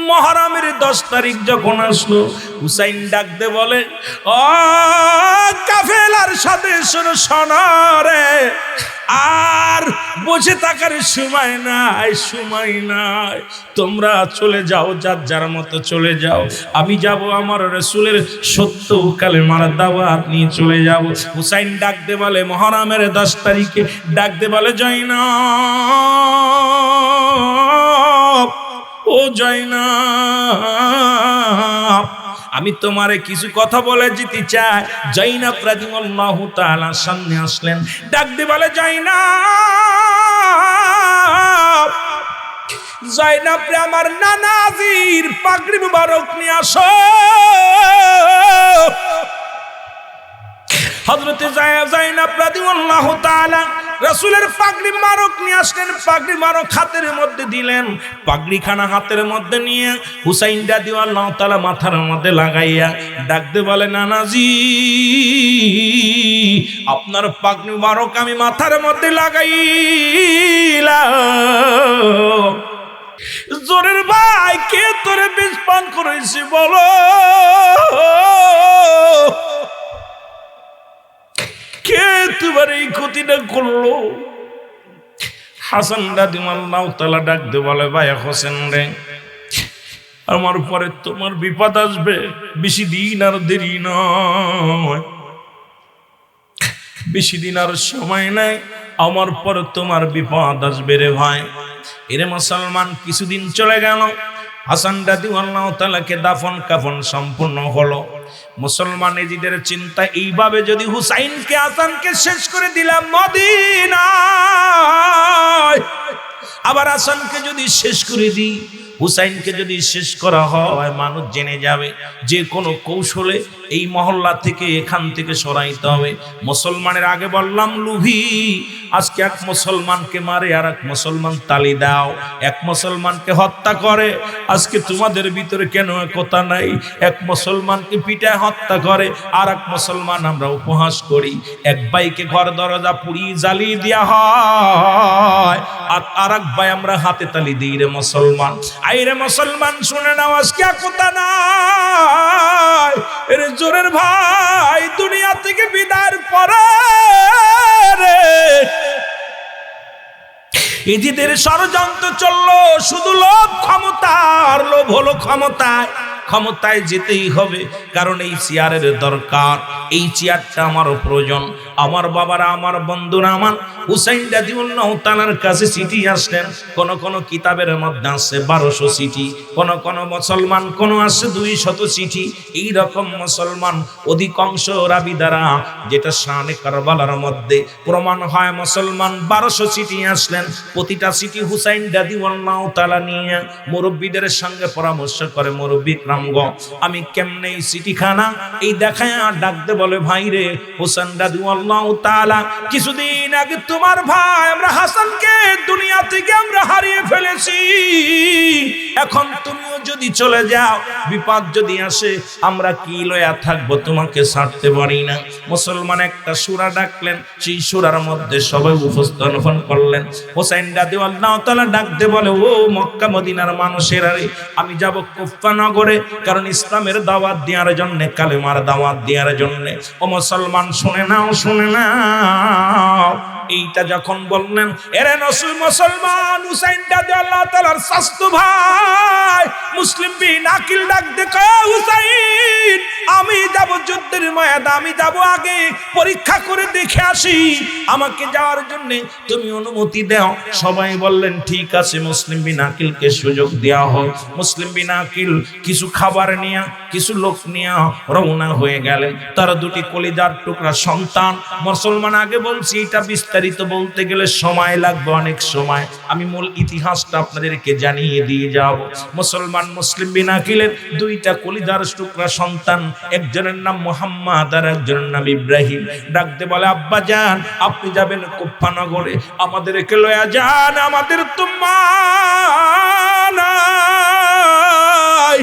মুহররমের 10 তারিখ যখন আসলো, হুসাইন ডাকতে বলে, ও কাফেলার সাথে শোনো রে, আর বসে থাকার সময় নাই, তোমরা চলে যাও, যার মতো চলে যাও, আমি যাব আমার রাসূলের সত্য কালেমার দাওয়াত নিয়ে চলে যাব। হুসাইন ডাকতে বলে মুহররমের 10 তারিখে ডাকতে বলে, জয়নব, ও জয়নব, আমি তোমারে কিছু কথা বলে যেতে চাই। জয়নব রাদিয়াল্লাহু তাআলা সামনে আসলেন, ডাকতে বলে, জয়নব, জয়নব রে, আমার নানাজির পাগড়ি মুবারক নিয়ে আসো। হযরতে জয়নব রাদিয়াল্লাহু তাআলা রাসূলের পাগড়ি মুবারক নিয়ে আসলেন, পাগড়ি মুবারক হাতের মধ্যে দিলেন, পাগড়ি খানা হাতের মধ্যে নিয়ে হুসাইন রাদিয়াল্লাহু তাআলা মাথার মধ্যে লাগাইয়া ডাকতে বলে, নানাজি, আপনার পাগড়ি মুবারক আমি মাথার মধ্যে লাগাইলাম। জোরের ভাই, কে তোরে বিষ পান করেছে বলো? কে তোমার এই ক্ষতিটা করলো? হাসান রাদিয়াল্লাহু তাআলা ডাকতে বলে, ভাই হোসেন রে, আমার পরে তোমার বিপদ আসবে, বেশি দিন আর দেরি নয়, বেশি দিন আর সময় নাই, আমার পরে তোমার বিপদ আসবে রে ভাই। এরে মুসলমান, কিছুদিন চলে গেল, হাসান রাদিয়াল্লাহু তাআলাকে দাফন কাফন সম্পূর্ণ হলো। মুসলমান নিজেদের চিন্তা এইভাবে, যদি হুসাইনকে হাসানকে শেষ করে দিলাম মদিনায়, আবার হাসানকে যদি শেষ করে দিই, হুসাইনকে যদি শেষ করা হয়, মানুষ জেনে যাবে, যে কোনো কৌশলে এই মহল্লা থেকে এখান থেকে সরাইতে হবে। মুসলমানের আগে বললাম লুভি, আজকে এক মুসলমানকে মারে আর এক মুসলমান তালি দাও, এক মুসলমানকে হত্যা করে। আজকে তোমাদের ভিতরে কেন একতা নাই? এক মুসলমানকে পিটায় হত্যা করে, আর এক মুসলমান আমরা উপহাস করি। এক ভাইকে ঘর দরজা পুড়িয়ে জ্বালিয়ে দেওয়া হয়, আর এক ভাই আমরা হাতে তালি দিই। রে মুসলমান, আইরে মুসলমান, শুনে নাও, আজকে একতা নাই। এর জোরের ভাই, দুনিয়া থেকে বিদায়ের পরে ইজিদের ষড়যন্ত্র চললো, শুধু লোভ, ক্ষমতার লোভ হলো ক্ষমতায়, ক্ষমতায় যেতেই হবে, কারণ এই চেয়ারের দরকার, এই চেয়ারটা আমারও প্রয়োজন। আমার বাবারা, আমার বন্ধুরা, আমার হুসাইন রাদিয়াল্লাহু তাআলার কাছে চিঠি আসলেন, কোন কিতাবের মধ্যে আছে 1200 চিঠি, কোন মুসলমান কোন আছে 200 চিঠি। এই রকম মুসলমান অধিকাংশ রাবি দ্বারা, যেটা শানে কারবালার মধ্যে প্রমাণ হয়, মুসলমান 1200 চিঠি আসলেন। প্রতিটা চিঠি হুসাইন রাদিয়াল্লাহু তাআলা নিয়ে মুরব্বীদের সঙ্গে পরামর্শ করে, মুরব্বী রামগো, আমি কেমনে এই চিঠিখানা এই দেখায় ডাকতে বলে, ভাই রে হুসাইন রাদিয়াল্লাহু তাআলা, কিছুদিন আগে তোমার ভাই আমরা হাসানকে দুনিয়া থেকে আমরা হারিয়ে ফেলেছি, এখন তুমিও যদি চলে যাও, বিপদ যদি আসে, আমরা কি লয়া থাকবো? তোমাকে ছাড়তে পারি না। মুসলমান একটা সূরা ডাকলেন, সেই সূরার মধ্যে সবাই উপস্থাপন করলেন। হুসাইন রাদিয়াল্লাহু তাআলা ডাকতে বলে, ও মক্কা মদিনার মানুষেরা রে, আমি যাব কুফা নগরে, কারণ ইসলামের দাওয়াত দেওয়ার জন্য, কালেমার দাওয়াত দেওয়ার জন্য। ও মুসলমান, শুনে নাও, শুনে নাও। এইটা যখন বললেন, এরে মুসলমান, হুসাইন রাদিয়াল্লাহু তাআলার শাস্ত ভাই মুসলিম বিন আকিল ডাক দেখো, হুসাইন, আমি যাব যুদ্ধের ময়দানে, আমি যাব আগে পরীক্ষা করে দেখে আসি, আমাকে যাওয়ার জন্য তুমি অনুমতি দাও। সবাই বললেন ঠিক আছে। মুসলিম বিন আকিলকে সুযোগ দেওয়া হয়। মুসলিম বিন আকিল কিছু খাবার নিয়ে, কিছু লোক নিয়ে রওনা হয়ে গেলেন। তার দুটি কলিজার টুকরা সন্তান। মুসলমান, আগে বলছি, এটা বিস্তারিত বলতে গেলে সময় লাগবে, অনেক সময়। আমি মূল ইতিহাসটা আপনাদেরকে জানিয়ে দিয়ে যাব। মুসলমান, মুসলিম বিন আকিলের দুইটা কলিজার টুকরা সন্তান, একজনের নাম মুহাম্মদ আর একজনের নাম ইব্রাহিম। ডাকতে বলে, আব্বা জান, আপনি যাবেন কুফা নগরে, আমাদেরকে লয়া যান, আমাদের তো মা নাই,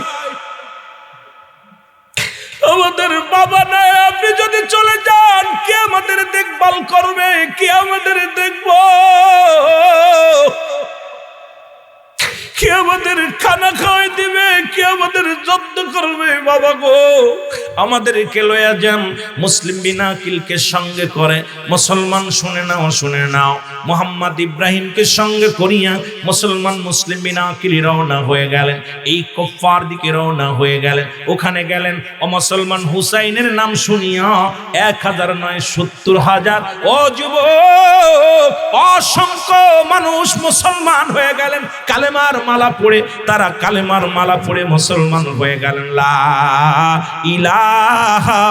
আমাদের বাবা নাই, আপনি যদি চলে যান, কে আমাদের দেখভাল করবে? কে আমাদের দেখবো? কে আমাদের খানা খাওয়াই দিবে, কে আমাদের যত্ন করবে বাবা গো। আমাদেরকে লয়া যান, মুসলিম বিন আকিলকে সঙ্গে করে, মুসলমান শুনে নাও শুনে নাও, মোহাম্মদ ইব্রাহিমকে সঙ্গে করিয়া মুসলমান মুসলিম বিন আকিল রওনা হয়ে গেলেন, এই কুফফার দিকে রওনা হয়ে গেলেন। ওখানে গেলেন, ও মুসলমান হুসাইনের নাম শুনিয়া 1000 নয় 70,000 ও যুবক, অসংখ্য মানুষ মুসলমান হয়ে গেলেন। কালেমার মালা পড়ে, তারা কালেমার মালা পড়ে মুসলমান হয়ে গেলেন। লা ইলাহা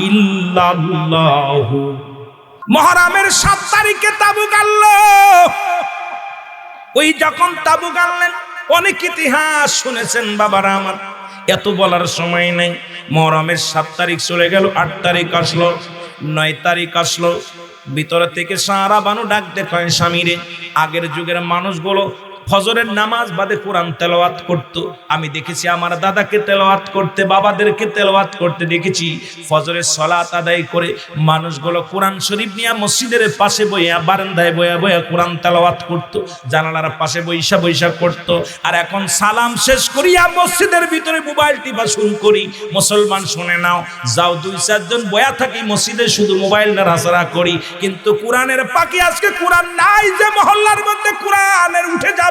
ইল্লাল্লাহু। মুহররমের 7 তারিখে তাবুক আনলো। ওই যখন তাবুক আনলেন, অনেক ইতিহাস শুনেছেন বাবারা আমার, এত বলার সময় নেই। মুহররমের 7 তারিখ চলে গেল, 8 তারিখ আসলো, 9 তারিখ আসলো। ভিতর থেকে সারা বানু ডাক দেখায় স্বামীরে। আগের যুগের মানুষগুলো ফজরের নামাজ বাদে কোরআন তেলাওয়াত করত। আমি দেখেছি আমার দাদাকে তেলাওয়াত করতে, বাবাদেরকে তেলাওয়াত করতে দেখেছি। ফজরের সালাত আদায় করে মানুষগুলো কোরআন শরীফ নিয়ে মসজিদের পাশে বইয়া, বারান্দায় বইয়া বইয়া কোরআন তেলাওয়াত করত, জানালার পাশে বইসা বইসা করত। আর এখন সালাম শেষ করিয়া মসজিদের ভিতরে মোবাইল টিপা শুরু করি। মুসলমান শুনে নাও, যাও 2-4 জন বয়া থাকি মসজিদে, শুধু মোবাইল নাড়াচাড়া করি, কিন্তু কোরআনের পাখি আজকে কোরআন নাই। যে মহল্লার মধ্যে কোরআনের উঠে যাবে,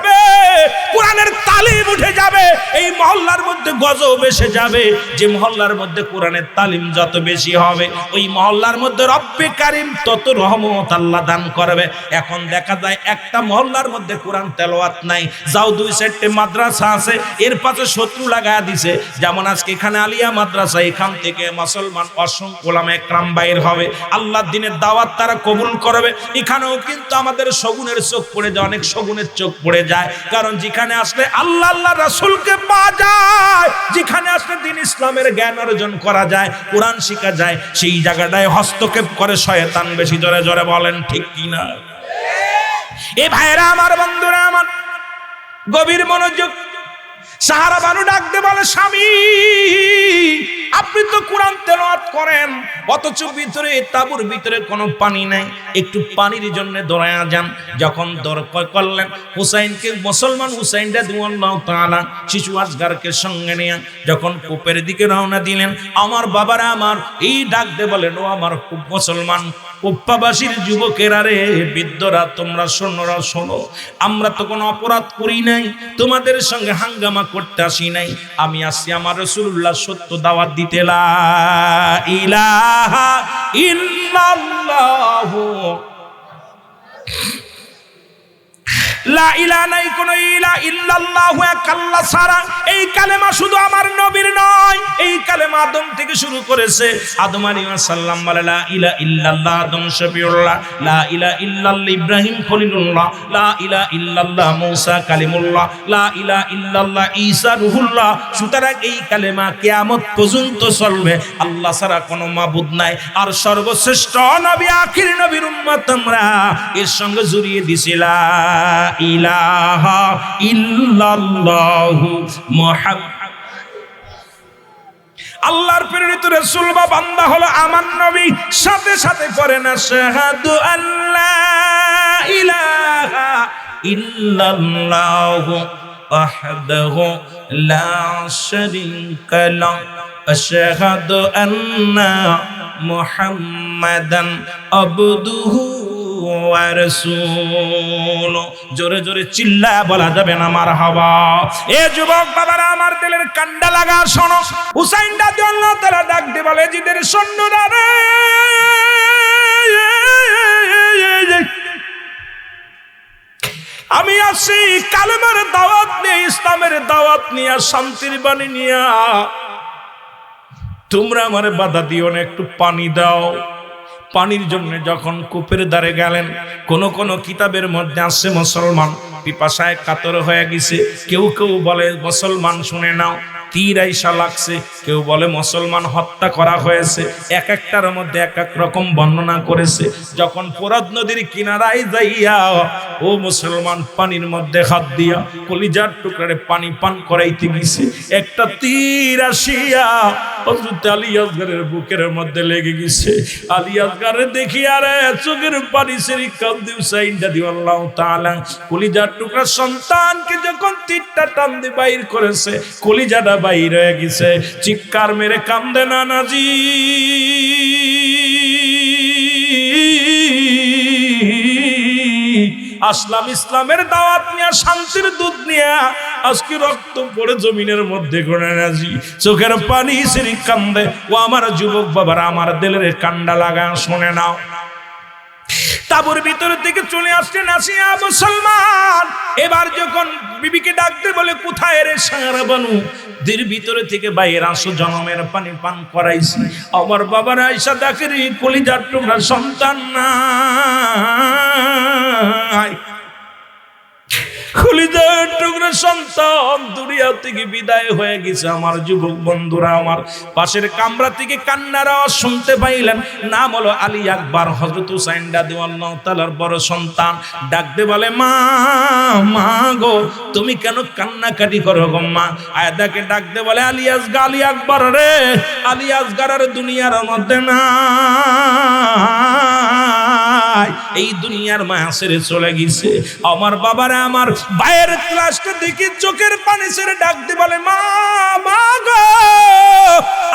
কোরআনের তালিম উঠে যাবে, এই মহল্লার মধ্যে গজব এসে যাবে। যে মহল্লার মধ্যে কোরআনের তালিম যত বেশি হবে, ওই মহল্লার মধ্যে রব্বে কারিম তত রহমত আল্লাহ দান করবে। এখন দেখা যায় একটা মহল্লার মধ্যে কোরআন তেলাওয়াত নাই, যাও 2-4টে মাদ্রাসা আছে, এর পাশে শত্রু লাগায়া দিছে। যেমন আজকে এখানে আলিয়া মাদ্রাসা, এখান থেকে মুসলমান অসংখ্য উলামা একরাম বাইর হবে, আল্লাহর দ্বীনের দাওয়াত তারা কবুল করবে। এখানেও কিন্তু আমাদের শগুনের চোখ পড়ে যায়, অনেক শগুনের চোখ পড়ে যায়, কারণ যেখানে আসলে আল্লাহ আল্লাহ রাসূলকে পাওয়া যায়, যেখানে আসলে দ্বীন ইসলামের জ্ঞান অর্জন করা যায়, কোরআন শেখা যায়, সেই জায়গাটায় হস্তক্ষেপ করে শয়তান বেশি। জোরে জোরে বলেন ঠিক কিনা? এ ভাইরা আমার, বন্ধুরা আমার, গভীর মনোযোগ। সাহারা বানু ডাক দে বলে, স্বামী আপনি তো কোরআন তেলাওয়াত করেন, অথচ ভিতরে তাঁবুর ভিতরে কোনো পানি নাই, একটু পানির জন্য দৌড়ায়া যান। যখন দরকার করলেন হুসাইনকে, মুসলমান হুসাইন রাদিয়াল্লাহু তাআলা শিশু আসগারকে সঙ্গে নিয়ে যখন কূপের দিকে রওনা দিলেন, আমার বাবারা আমার, এই ডাক দে বলেন, ও আমার মুসলমান কুপ্পাবাসীর যুবকেরা রে, বৃদ্ধরা, তোমরা শোনোরা, শোনো, আমরা তো কোনো অপরাধ করি নাই, তোমাদের সঙ্গে হাঙ্গামা করতে আসি নাই, আমি আসছি আমার রাসূলুল্লাহ সত্য দাওয়াত দিতে। লা ইলাহা ইল্লাল্লাহু, লা ইলাহা নাই কোন ইলাহা ইল্লাল্লাহু, এক আল্লাহ ছাড়া। এই কালেমা শুধু আমার নবীর নয়, এই কালেমা আদম থেকে শুরু করেছে। আদম আলাইহিস সালাম বলে লা ইলাহা ইল্লাল্লাহ, আদম শফিউল্লাহ, লা ইলাহা ইল্লাল্লাহ ইব্রাহিম খলিলুল্লাহ, লা ইলাহা ইল্লাল্লাহ মূসা কালিমুল্লাহ, লা ইলাহা ইল্লাল্লাহ ঈসা রূহুল্লাহ। সুতরাং এই কালেমা কিয়ামত পর্যন্ত চলবে, আল্লাহ ছাড়া কোনো মাবুদ নাই। আর সর্বশ্রেষ্ঠ নবী, আখির নবীর উম্মত আমরা, এর সঙ্গে জড়িয়ে দিছি লা ইলাহা ইল্লাল্লাহু মুহাম্মাদ। আল্লাহর প্রেরিত রাসূল বা বান্দা হলো আমার নবী, সাথে সাথে পড়েন আশহাদু আল্লা ইলাহা ইল্লাল্লাহু ওয়াহদাহু লা শারীকা লাহু, আশহাদু আন্না মুহাম্মাদান আবদুহু ওয়া রাসূলুহু। জোরে জোরে চিল্লা বলা যাবে না মারহাবা। এ যুবক বাবারা আমার, দিলের কান্ডা লাগা শোনো। হুসাইন রাদিয়াল্লাহু তাআলা ডাক দিয়ে বলে, জিদের সৈন্যরা রে, আমি আসি কালেমার দাওয়াত নিয়ে, ইসলামের দাওয়াত নিয়ে, শান্তির বাণী নিয়ে, তোমরা আমারে বাধা দিও না, একটু পানি দাও। পানির জন্য যখন কূপের ধারে গেলেন, কোন কোন কিতাবের মধ্যে আছে মুসলমান পিপাসায় কাতর হয়ে গেছে, কেউ কেউ বলে মুসলমান শুনে নাও তীর আইসা লাগছে, কেউ বলে মুসলমান হত্যা করা হয়েছে, এক একটার মধ্যে এক এক রকম বর্ণনা করেছে। যখন ফোরাত নদীর কিনারায় যাইয়া ও মুসলমান, পানির মধ্যে হাত দিয়া কলিজার টুকরারে পানি পান করাইতে গেছে, একটা তীর আসিয়া হযরত আলী আসগরের বুকের মধ্যে লেগে গেছে। আলী আসগরে দেখি আরে চোখের পানি সেরি কান্দে হুসাইন রাদিয়াল্লাহু তাআলা কলিজার টুকরা সন্তানকে যখন তীরটা টান দিয়ে বাইর করেছে, কলিজাটা বাইর হয়ে গেছে, চিৎকার মেরে কান্দে নানাজি। আসলাম ইসলামের দাওয়াত নিয়ে, শান্তির দুধ নিয়ে, আজকে রক্ত পড়ে জমিনের মধ্যে ঘোরে নাজি, চোখের পানি সেরি কান্দে। ও আমার যুবক বাবারা, আমার দিলের কান্ডা লাগা শুনে নাও। তাবুর ভিতর থেকে চলে আসলেন আসিয়া মুসলমান। এবার যখন বিবিকে ডাকতে বলে, কোথায় রে সারা বানু, দের ভিতরে থেকে বাইরে আসো, জনমের পানি পান করাইছি। আমার বাবার আয়সা ডাকে রে, কলিজার টুকরা সন্তান নাই, কলিজার টুকরা সন্তান দুনিয়া থেকে বিদায় হয়ে গেছে। আমার যুবক বন্ধুরা, আমার পাশের কামরা থেকে কান্নার আওয়াজ শুনতে পাইলেন। নাম হলো আলী আকবর, হযরত হুসাইন রাদিয়াল্লাহু তাআলার বড় সন্তান। ডাকতে বলে, মা মা গো, তুমি কেন কান্নাকাটি করো গো মা? আয়াদাকে ডাকতে বলে, আলী আসগর, আলী আকবর রে, আলী আসগর আর দুনিয়ার মধ্যে নাই, এই দুনিয়ার মায়া ছেড়ে চলে গেছে। আমার বাবারা, আমার ভাইয়ের ক্লাসটা দেখি চোখের পানি ছেড়ে ডাকতে বলে, মা মা গো,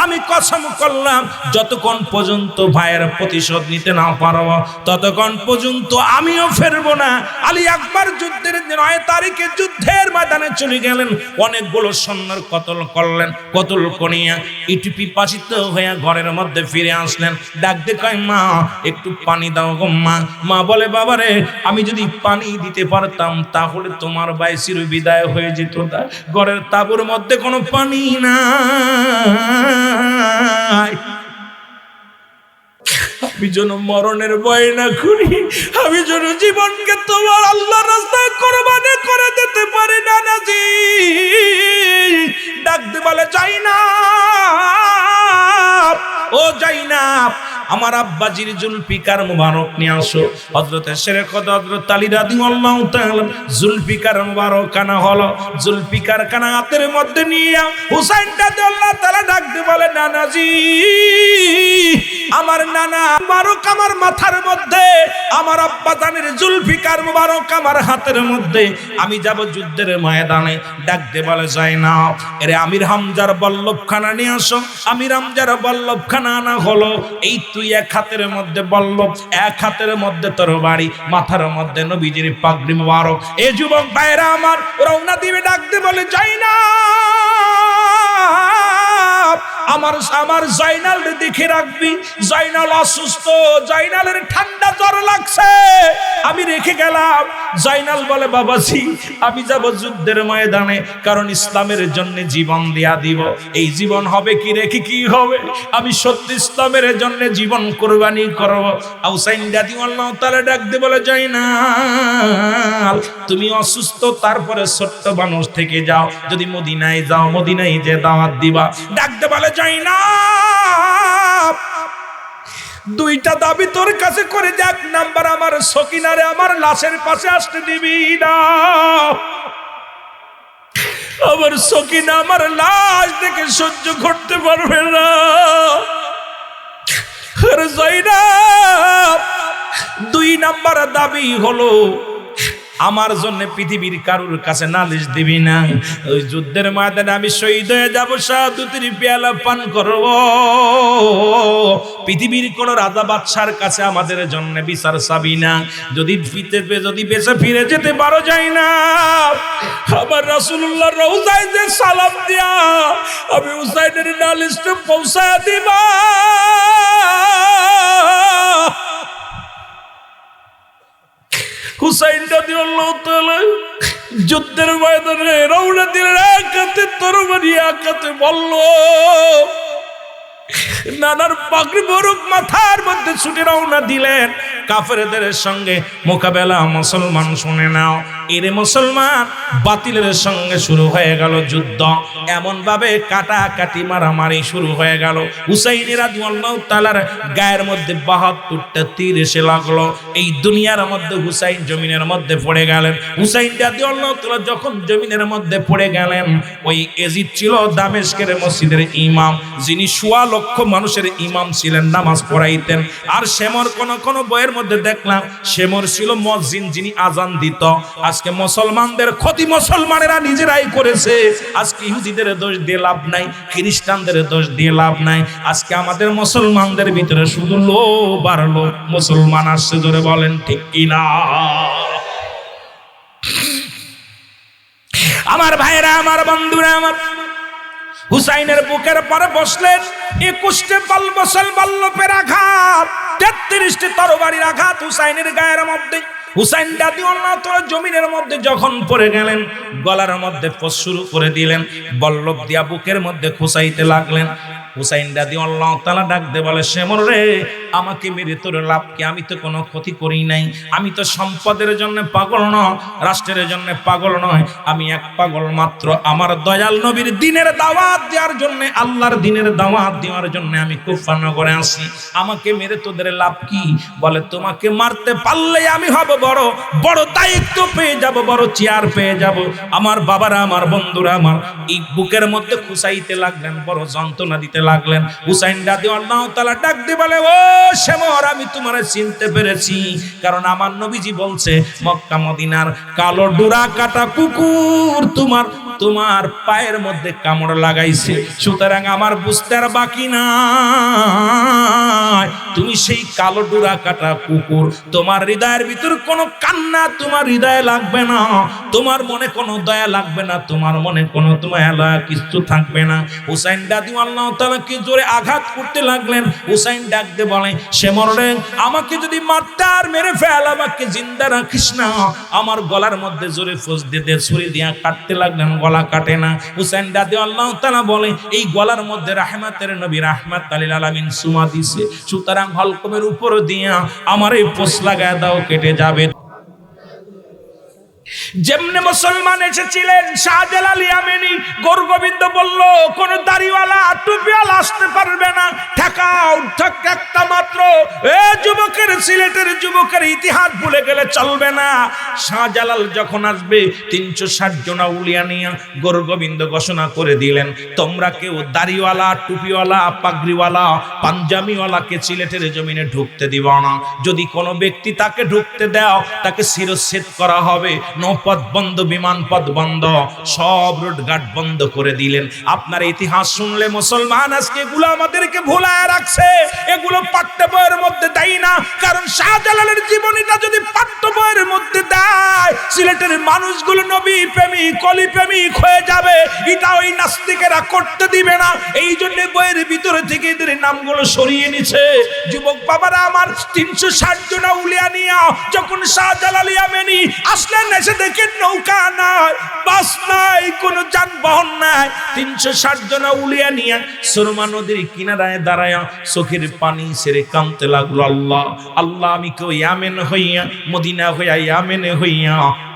আমি কসম করলাম যতক্ষণ পর্যন্ত ভাইয়ের প্রতিশোধ নিতে না পারবো ততক্ষণ পর্যন্ত আমিও ফেরবো না। আলী আকবর যুদ্ধের 9 তারিখে যুদ্ধের ময়দানে চলে গেলেন, অনেকগুলো সৈন্যর কতল করলেন, কতল করিয়া ইটুপি পাচিত হয়ে ঘরের মধ্যে ফিরে আসলেন। ডাকতে কয়, মা একটু পানি দাও গো মা। মা বলে, বাবারে, আমি যদি পানি দিতে পারতাম তাহলে তোমার ভাই চির বিদায় হয়ে যেত না। ঘরের তাঁবুর মধ্যে কোনো পানি নাই। আমি যেন মরণের ভয় না করি, আমি যেন জীবনকে তোমার আল্লাহর রাস্তায় কুরবানি করে দিতে পারি না নাজি। ডাকতে বলে, যাই না ও যাই না, আমার আব্বাজির জুলফিকার মুবারক নিয়ে আসো। হযরত শেখ হযরত আলী রাদিয়াল্লাহু তাআলা জুলফিকার মুবারক কানা হলো, জুলফিকার কানা হাতের মধ্যে নিয়ে হুসাইন রাদিয়াল্লাহু তাআলা ডাকতে বলে, নানাজি, আমার নানা মুবারক আমার মাথার মধ্যে, আমার আব্বা জানের জুলফিকার মুবারক আমার হাতের মধ্যে, আমি যাব যুদ্ধের ময়দানে। ডাকতে বলে, যায় না, এরে আমির হামজার বল্লভখানা নিয়ে আসো। আমির হামজার বল্লভখানা আনা হলো। এই তুই এক হাতের মধ্যে বল্লভ, এক হাতের মধ্যে তরবারি, মাথার মধ্যে নবীজির পাগড়ি মুবারক। এই যুবক ভাইরা আমার রওনা দিবে। ডাকতে বলে, যাই না, আমার জাইনাল দেখে রাখবি, জাইনাল অসুস্থ, জাইনালের ঠান্ডা জ্বর লাগছে, আমি রেখে গেলাম। জাইনাল বলে, বাবাজি, আমি যাব যুদ্ধের ময়দানে, কারণ ইসলামের জন্য জীবন দিয়া দিব। এই জীবন হবে কি রেখে কি হবে? আমি সত্য ইসলামের জন্য জীবন কোরবানি করব। হুসাইন রাদিয়াল্লাহু তাআলা ডাকতে বলে, জাইনাল, তুমি অসুস্থ, তারপরে ছোট্ট মানুষ থেকে যাও, যদি মদিনায় যাও, মদিনায় যে দাওয়াত দিবা। ডাকতে বলে, জাইনাল, দুইটা দাবি তোর কাছে করে, এক নাম্বার, আমার সকিনারে আমার লাশের পাশে আসতে দিবি না। আমার সকিনা আমার লাশ দেখে সহ্য করতে পারবে না। আর জাইনাব, 2 নাম্বার দাবি হলো, আমার জন্য পৃথিবীর কারুর কাছে নালিশ দিবি না। ওই যুদ্ধের ময়দানে আমি শহীদ হয়ে যাব, শাহাদাতের পেয়ালা পান করব। পৃথিবীর কোন রাজা বাদশার কাছে আমাদের জন্য বিচার চাবি না। যদি বেঁচে ফিরে যেতে পারো, যায় না, আমার রাসূলুল্লাহর রওজায় যে সালাম দিয়া আমি হুসাইনের নালিশটা পৌঁছায় দিবা। হুসাইন রাদিয়াল্লাহু তাআলা যুদ্ধের ময়দানে রওনা দিলেন, এক হাতে তরবারি, এক হাতে বল্লভ। নানার পাগড়ি বরুক মাথার মধ্যে ছুটে রওনা দিলেন কাফেরদের সঙ্গে মোকাবেলা। মুসলমান শুনে নাও, এরে মুসলমান, বাতিলের সঙ্গে শুরু হয়ে গেল যুদ্ধ। এমন ভাবে কাটাকাটি মারামারি শুরু হয়ে গেল। হুসাইন রাদিয়াল্লাহু তাআলার গায়ের মধ্যে ৭২টা তীর এসে লাগলো। এই দুনিয়ার মধ্যে হুসাইন জমিনের মধ্যে পড়ে গেলেন। হুসাইন রাদিয়াল্লাহু তাআলা যখন জমিনের মধ্যে পড়ে গেলেন, ওই এজিদ ছিল দামেস্কের মসজিদের ইমাম, যিনি ১৬ লক্ষ মানুষের ইমাম ছিলেন, নামাজ পড়াইতেন। আর শেমর কোন বইয়ের মধ্যে দেখলাম শেমর ছিল মুয়াজ্জিন, যিনি আজান দিত। আজকে মুসলমানদের ক্ষতি মুসলমানেরা নিজেরাই করেছে। আজকে ইহুদিদের দোষ দিয়ে লাভ নাই, খ্রিস্টানদের দোষ দিয়ে লাভ নাই। আজকে আমাদের মুসলমানদের ভিতরে শুধু লোভ আর লোভ। মুসলমান আসছে, জোরে বলেন ঠিক কিনা? আমার ভাইরা, আমার বন্ধুরা, আমার হুসাইনের বুকের পরে বসলেন। ২১টে বাল্যপের আঘাত, ৩৩টে তরবারির আঘাত হুসাইনের গায়ের মধ্যে। হুসাইন রাদিয়াল্লাহু তাআলা জমিনের মধ্যে যখন পড়ে গেলেন, গলার মধ্যে শুরু করে দিলেন, বল্লভ দিয়া বুকের মধ্যে খুসাইতে লাগলেন। হুসাইন রাদিয়াল্লাহু তাআলা ডাক দে বলে, শেমর রে, আমাকে মেরে তোর লাভ কি? আমি তো কোনো ক্ষতি করি নাই। আমি তো সম্পদের জন্য পাগল নয়, রাষ্ট্রের জন্য পাগল নয়। আমি এক পাগল মাত্র, আমার দয়াল নবীর দ্বীনের দাওয়াত দেওয়ার জন্য, আল্লাহর দ্বীনের দাওয়াত দেওয়ার জন্য আমি কুফা নগরে আসি। আমাকে মেরে তোদের লাভ কি? বলে, তোমাকে মারতে পারলে আমি হব বড় বড় দায়িত্ব পেয়ে যাব, বড় চেয়ার পেয়ে যাব। আমার বাবারা, আমার বন্ধুরা, আমার এই বুকের মধ্যে খুসাইতে লাগলেন, বড় যন্ত্রণা দিতে লাগলেন। হুসাইন রাদিয়াল্লাহু তাআলা ডাক দিয়ে বলে, ও শেমর, আমি তোমারে চিনতে পেরেছি, কারণ আমার নবীজি বলছে মক্কা মদিনার কালো ডোরা কাটা কুকুর তোমার পায়ের মধ্যে কামড় লাগাইছে। সুতরাং আমার বুঝতে আর বাকি নাই, তুমি সেই কালো ডোরা কাটা কুকুর। তোমার হৃদয়ের ভিতর কোনো কান্না তোমার হৃদয়ে লাগবে না, তোমার মনে কোনো দয়া লাগবে না, তোমার মনে কোনো দয়া কিছু থাকবে না। হুসাইন রাদিয়াল্লাহু তাআলা কি জোরে আঘাত করতে লাগলেন। হুসাইন ডাক দিয়ে বলে, শেমর রে, আমাকে যদি মারতে আর মেরে ফেল, আমাকে জিন্দা রাখিস না। আমার গলার মধ্যে জোরে ফোঁস দিয়ে ছুরি দিয়া কাটতে লাগলেন, গলা কাটে না। হুসাইন রাদিয়াল্লাহু তাআলা বলে, এই গলার মধ্যে রাহমাতের নবী রাহমাতুল লিল আলামিন সুমা দিছে, সুতরাং হলকমের উপর দিয়া আমার এই পোষ লাগায় দাও, কেটে যাবে। যেমনে মুসলমান এসেছিলেন শাহজালাল ইয়ামানি, গোরগোবিন্দ বলল, কোন দাড়িওয়ালা টুপিওয়ালা আসতে পারবে না, ঠেকাও, একটা মাত্র। এ যুবকের, সিলেটের যুবকের ইতিহাস ভুলে গেলে চলবে না। শাহজালাল যখন আসবে ৩৬০ জন আউলিয়া নিয়ে গোরগোবিন্দ ঘোষণা করে দিলেন, তোমরা কেউ দাড়িওয়ালা, টুপিওয়ালা, পাগড়িওয়ালা, পাঞ্জাবিওয়ালাকে সিলেটের জমিনে ঢুকতে দিবা না। যদি কোনো ব্যক্তি তাকে ঢুকতে দাও, তাকে শিরচ্ছেদ করা হবে। নৌপথ বন্ধ, বিমান পথ বন্ধ, সব রোড ঘাট বন্ধ করে দিলেন। আপনার ইতিহাস শুনলে মুসলমান আজকে এগুলো আমাদেরকে ভুলায় রাখছে, এগুলো পাঠ্য বইয়ের মধ্যে দেয় না। কারণ শাহজালালের জীবনীটা যদি পাঠ্য বইয়ের মধ্যে দেয়, সিলেটের মানুষগুলো নবী প্রেমিক, অলি প্রেমিক হয়ে যাবে। এটা ওই নাস্তিকেরা করতে দিবে না, এই জন্য বইয়ের ভিতরে থেকে এদের নামগুলো সরিয়ে নিছে। যুবক বাবারা আমার, ৩৬০ জন আউলিয়া নিয়া যখন শাহজালাল ইয়ামানি আসলেন, এসে দেখেন নৌকা নাই, বাস নাই, কোনো যানবাহন নাই। ৩৬০ জন আউলিয়া নিয়া সুরমা নদীর কিনারায় দাঁড়ায়া চোখের পানি ছেড়ে কাঁদতে লাগলো, আল্লাহ আল্লাহ, আমি কেউ ইয়ামেন হইয়া, মদিনা হইয়া, ইয়ামেনে হইয়া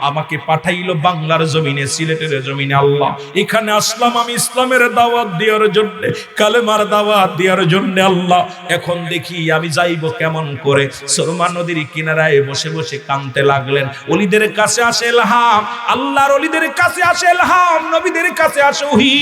আমাকে পাঠাইলো বাংলার জমিনে, সিলেটের জমিনে। আল্লাহ, এখানে আসলাম আমি ইসলামের দাওয়াত দেওয়ার জন্য, কালেমার দাওয়াত দেওয়ার জন্য। আল্লাহ, এখন দেখি আমি যাইব কেমন করে। সুরমা নদীর কিনারায় বসে বসে কাঁদতে লাগলেন। ওলিদের কাছে আসে ইলহাম, আল্লাহর ওলিদের কাছে আসে ইলহাম, নবীদের কাছে আসে ওহী।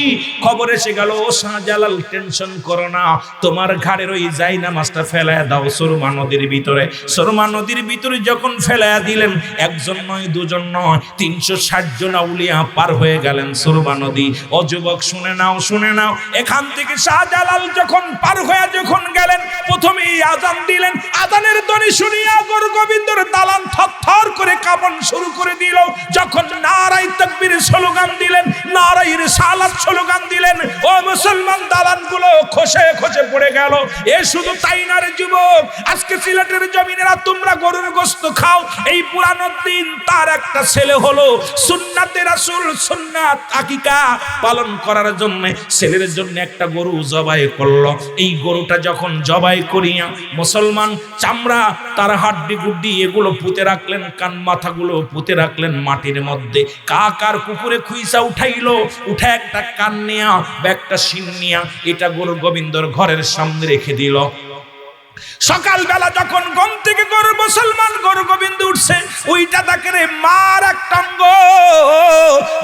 খবর এসে গেল, ও শাহজালাল, টেনশন করো না, তোমার ঘাড়ের ওই জায়নামাজটা ফেলায় দাও সুরমা নদীর ভিতরে। সুরমা নদীর ভিতরে যখন ফেলায় দিলেন, একজন নয়, দুজন নয়, ৩৬০ জন আউলিয়া পার হয়ে গেলেন সুরমা নদী। ও যুবক, শুনে নাও, শুনে নাও, এখান থেকে শাহজালাল যখন পার হয়ে যখন গেলেন, প্রথমেই আজান দিলেন। আজানের ধ্বনি শুনিয়া গোরগোবিন্দর দালান থরথর করে কাঁপন শুরু করে দিল। যখন নারায়ে তাকবীর স্লোগান দিলেন, নারায়ে রিসালাত স্লোগান দিলেন, ও মুসলমান দালানগুলো খসে খসে পড়ে গেল। এ শুধু তাই না রে যুবক, আজকে সিলেটের জমিনেরা তোমরা গরুর গোশত খাও, এই পুরানো দিন তার একটা একটা ছেলে হলো সুন্নাতে রাসূল সুন্নাত আকিকা পালন করার জন্য ছেলের জন্য একটা গরু জবাই করলো। এই গরুটা যখন জবাই করিয়া মুসলমান চামড়া তার হাড্ডি গুড্ডি এগুলো পুঁতে রাখলেন, কান মাথাগুলো পুঁতে রাখলেন মাটির মধ্যে। কাকার কুকুরে খুইসা উঠাইলো, উঠে একটা কান নিয়া বা একটা শিং নিয়া এটা গরু গোবিন্দর ঘরের সামনে রেখে দিল। সকালবেলা যখন ঘুম থেকে গরু মুসলমান গরু গোবিন্দ উঠছে, ওইটা তাকে রে মার একটা অঙ্গ,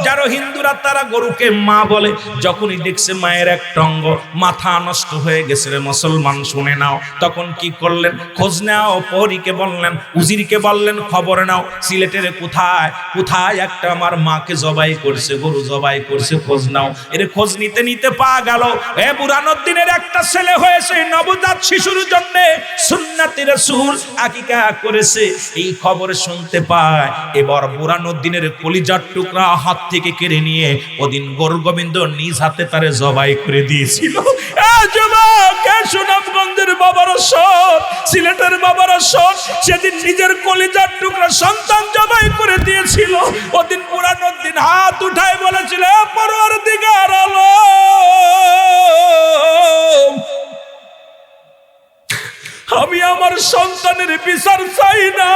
যারা হিন্দুরা তারা গরুকে মা বলে। যখনই দেখছে মায়ের একটা অঙ্গ, মাথা নষ্ট হয়ে গেছে রে মুসলমান শুনে নাও। তখন কি করলেন? খোঁজ নাও, প্রহরীকে বললেন, উজিরকে বললেন খবর নাও সিলেটের কোথায় কোথায় একটা আমার মাকে জবাই করছে, গরু জবাই করছে, খোঁজ নাও। এর খোঁজ নিতে নিতে পাওয়া গেল এ বুরহানুদ্দিনের একটা ছেলে হয়েছে, নবজাত শিশুর জন্য সুন্নাতে রাসূল আকিকা করেছে। এই খবর শুনতে পায়, এবার বুরহানুদ্দিনের কলিজার টুকরা হাত থেকে কেড়ে নিয়ে ওদিন গরু গোবিন্দ নিজ হাতে তারে জবাই করে দিয়েছিল। সুনামগঞ্জের বাবার সব, সিলেটের বাবার সব সেদিন নিজের কলিজার টুকরা সন্তান জবাই করে দিয়েছিল। ওদিন বুরহানুদ্দিন হাত উঠায় বলেছিল, পরওয়ারদিগার আলম, আমি আমার সন্তানের বিচার চাই না।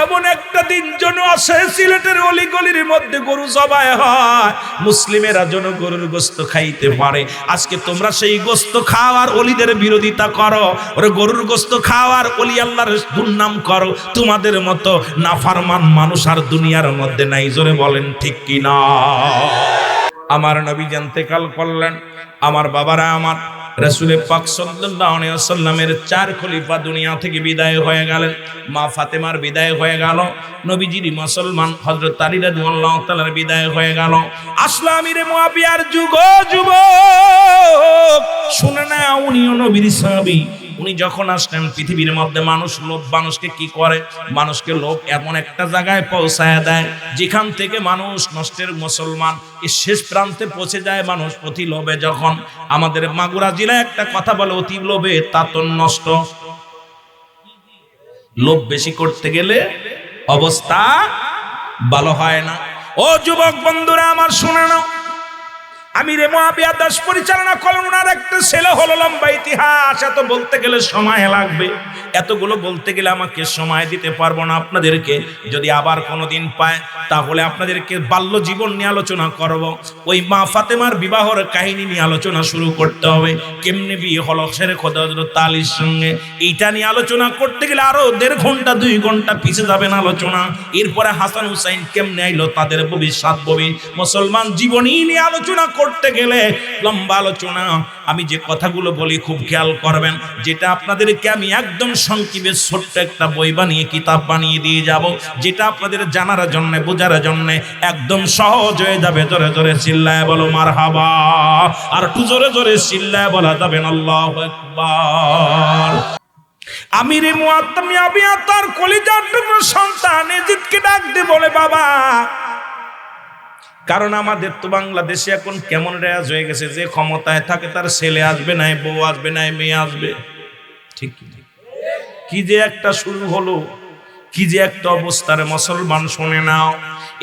এমন একটা দিন যেন আসে সিলেটের অলিগলির মধ্যে গরু জবাই হয়, মুসলিমেরা যেন গরুর গোশত খাইতে পারে। আজকে তোমরা সেই গোশত খাওয়ার অলিদের বিরোধিতা করো, ওরে গরুর গোশত খাওয়ার অলি আল্লাহর দুর্নাম করো। তোমাদের মতো নাফরমান মানুষ আর দুনিয়ার মধ্যে নাই, জোরে বলেন ঠিক কি না? আমার নবী ইন্তেকাল করলেন, আমার বাবারা আমার রাসূল পাক সাল্লাল্লাহু আলাইহি ওয়াসাল্লামের 4 খলিফা দুনিয়া থেকে বিদায় হয়ে গেলেন। মা ফাতেমার বিদায় হয়ে গেল, নবীজির মুসলমান হযরত আলী রাদিয়াল্লাহু তাআলার বিদায় হয়ে গেল। আসলো আমির মুয়াবিয়ার যুগ যুবক, শুনে না উনিও নবীর সাহাবী। উনি যখন আসলেন পৃথিবীর মধ্যে মানুষ লোভ মানুষকে কি করে, মানুষকে লোভ এমন একটা জায়গায় পৌঁছায় দেয় যেখান থেকে মানুষ নষ্টের মুসলমান এই শেষ প্রান্তে পৌঁছে যায় মানুষ অতি লোভে। যখন আমাদের মাগুরা জেলায় একটা কথা বলে, অতি লোভে তাতন নষ্ট। লোভ বেশি করতে গেলে অবস্থা ভালো হয় না। ও যুবক বন্ধুরা আমার শুনে নাও, আমিরে মুয়াবিয়া দাস পরিচালনা করেন, ওনার একটা ছেলে হলো। লম্বা ইতিহাস, এত বলতে গেলে সময় লাগবে, এতগুলো বলতে গেলে আমাকে সময় দিতে পারবো না আপনাদেরকে। যদি আবার কোনোদিন পায় তাহলে আপনাদেরকে বাল্য জীবন নিয়ে আলোচনা করব। ওই মা ফাতেমার বিবাহর কাহিনী নিয়ে আলোচনা শুরু করতে হবে, কেমনে বিয়ে হলো শেরে খোদা হযরত আলীর সঙ্গে। এইটা নিয়ে আলোচনা করতে গেলে আরো 1.5 ঘন্টা 2 ঘন্টা পিছিয়ে যাবেন আলোচনা। এরপরে হাসান হুসাইন কেমনে আইলো, তাদের ভবিষ্যৎ মুসলমান জীবনী নিয়ে আলোচনা করতে গেলে লম্বা আলোচনা। আমি যে কথাগুলো বলি খুব খেয়াল করবেন, যেটা আপনাদেরকে আমি একদম সংক্ষেপে ছোট্ট একটা বই বানিয়ে কিতাব বানিয়ে দিয়ে যাব, যেটা আপনাদের জানার জন্য বোঝার জন্য একদম সহজ হয়ে যাবে। জোরে জোরে চিল্লায় বলো মারহাবা, আর একটু জোরে জোরে চিল্লায় বলা যাবে আল্লাহু আকবার। আমিরে মুয়াবিয়া তার কলিজার টুকরো সন্তান ইয়াজিদকে ডাক দিয়ে বলে, বাবা, কারণ আমাদের তো বাংলাদেশে এখন কেমন রেয়াজ হয়ে গেছে, যে ক্ষমতায় থাকে তার ছেলে আসবে নাই, বউ আসবে নাই, মেয়ে আসবে। ঠিক কি যে একটা শুরু হলো, কি যে একটা অবস্থার মুসলমান শুনে নাও।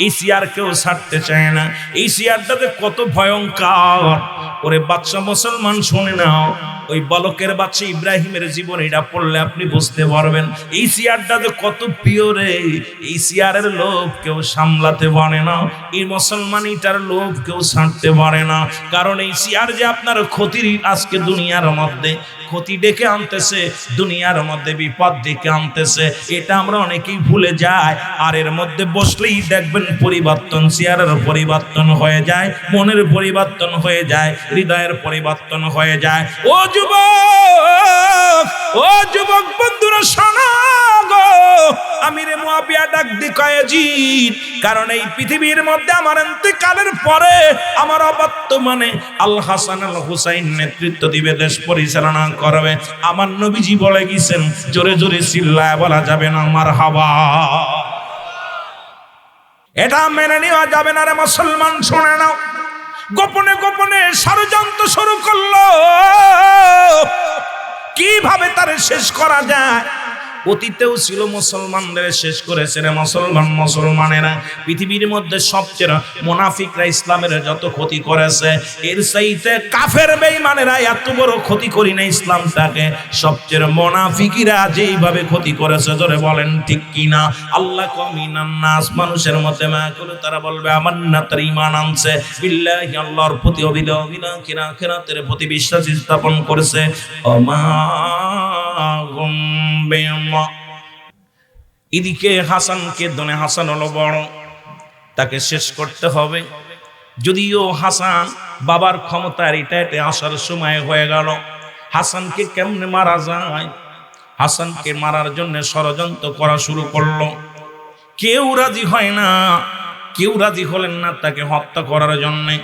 এই চেয়ার কেউ ছাড়তে চায় না, এই চেয়ারটাতে কত ভয়ঙ্কর। ওরে বাচ্চা মুসলমান শুনে নাও, ওই বালকের বাচ্চা ইব্রাহিমের জীবন এটা পড়লে আপনি বুঝতে পারবেন এই চেয়ারটাতে কত প্রিয় রে। এই চেয়ারের লোভ কেউ সামলাতে পারে না, এই মুসলমানিটার লোভ কেউ ছাড়তে পারে না। কারণ এই চেয়ার যে আপনার ক্ষতির, আজকে দুনিয়ার মধ্যে ক্ষতি ডেকে আনতেছে, দুনিয়ার মধ্যে বিপদ ডেকে আনতেছে, এটা আমরা অনেকেই ভুলে যাই। আর এর মধ্যে বসলেই দেখবেন পরিবর্তন, চেয়ারের পরিবর্তন হয়ে যায়, মনের পরিবর্তন হয়ে যায়, হৃদয়ের পরিবর্তন হয়ে যায়। ও যুবক, ও যুবক বন্ধুরা শোনো গো, আমিরে মুয়াবিয়া ডাক দি কয়, ইয়াজিদ, কারণ এই পৃথিবীর মধ্যে আমার ইন্তেকালের পরে আমার অবর্তমানে আল হাসান আল হুসাইন নেতৃত্ব দিবে, দেশ পরিচালনা করবে। আমার নবীজি বলে গেছেন, জোরে জোরে চিল্লায় বলা যাবে না মারহাবা। এটা মেনে নেওয়া যাবে না রে মুসলমান, শুনে নাও। গোপনে গোপনে ষড়যন্ত্র শুরু করলো কিভাবে তারে শেষ করা যায়। অতীতেও ছিল, মুসলমানদের শেষ করেছে রে মুসলমানেরা। পৃথিবীর মধ্যে সবচেয়ে মুনাফিকরা ইসলামের যত ক্ষতি করেছে, এর চাইতে কাফের বেঈমানেরা এত বড় ক্ষতি করি না ইসলামটাকে। সবচেয়ে মুনাফিকিরা যেইভাবে ক্ষতি করেছে, জোরে বলেন ঠিক কিনা? আল্লাহ কমিনান নাস, মানুষের মধ্যে মাকুল, তারা বলবে আমান্না, তার ঈমান আনছে, বিল্লাহি, আল্লাহর প্রতি, আখিরাতের প্রতি বিশ্বাস স্থাপন করেছে। এদিকে হাসানকে দনে, হাসান হলো বড়, তাকে শেষ করতে হবে। যদিও হাসান বাবার ক্ষমতার এটা আসার সময় হয়ে গেল, হাসানকে কেমনে মারা যায়? হাসানকে মারার জন্য ষড়যন্ত্র করা শুরু করলো। কেউ রাজি হয় না, কেউ রাজি হলেন না তাকে হত্যা করার জন্যে।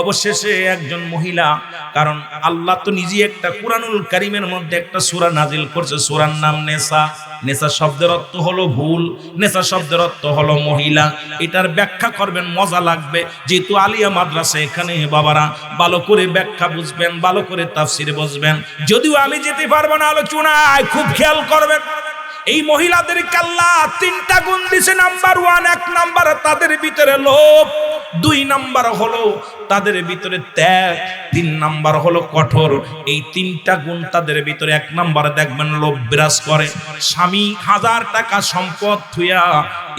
অবশেষে একজন মহিলা, কারণ আল্লাহ তো নিজে একটা কুরআনুল কারীমের মধ্যে একটা সূরা নাজিল করছে, সূরার নাম নেসা। নেসা শব্দের অর্থ হলো ভুল, নেসা শব্দের অর্থ হলো মহিলা। এটার ব্যাখ্যা করবেন, মজা লাগবে, যেহেতু আলিয়া মাদ্রাসা এখানে বাবারা ভালো করে ব্যাখ্যা বুঝবেন, ভালো করে তাফসীর বুঝবেন। যদিও আমি যেতে পারবো না আলোচনায়, খুব খেয়াল করবেন। এই মহিলাদেরকে আল্লাহ তিনটা গুণ দিয়েছে। নাম্বার 1, 1 নাম্বার তাদের ভিতরে লোভ, 2 নাম্বার হলো তাদের ভিতরে ত্যাগ, 3 নাম্বার হলো কঠোর। এই তিনটা গুণ তাদের ভিতরে। 1 নাম্বার দেখবেন লোভ বিরাজ করে। স্বামী 1000 টাকা সম্পদ থুইয়া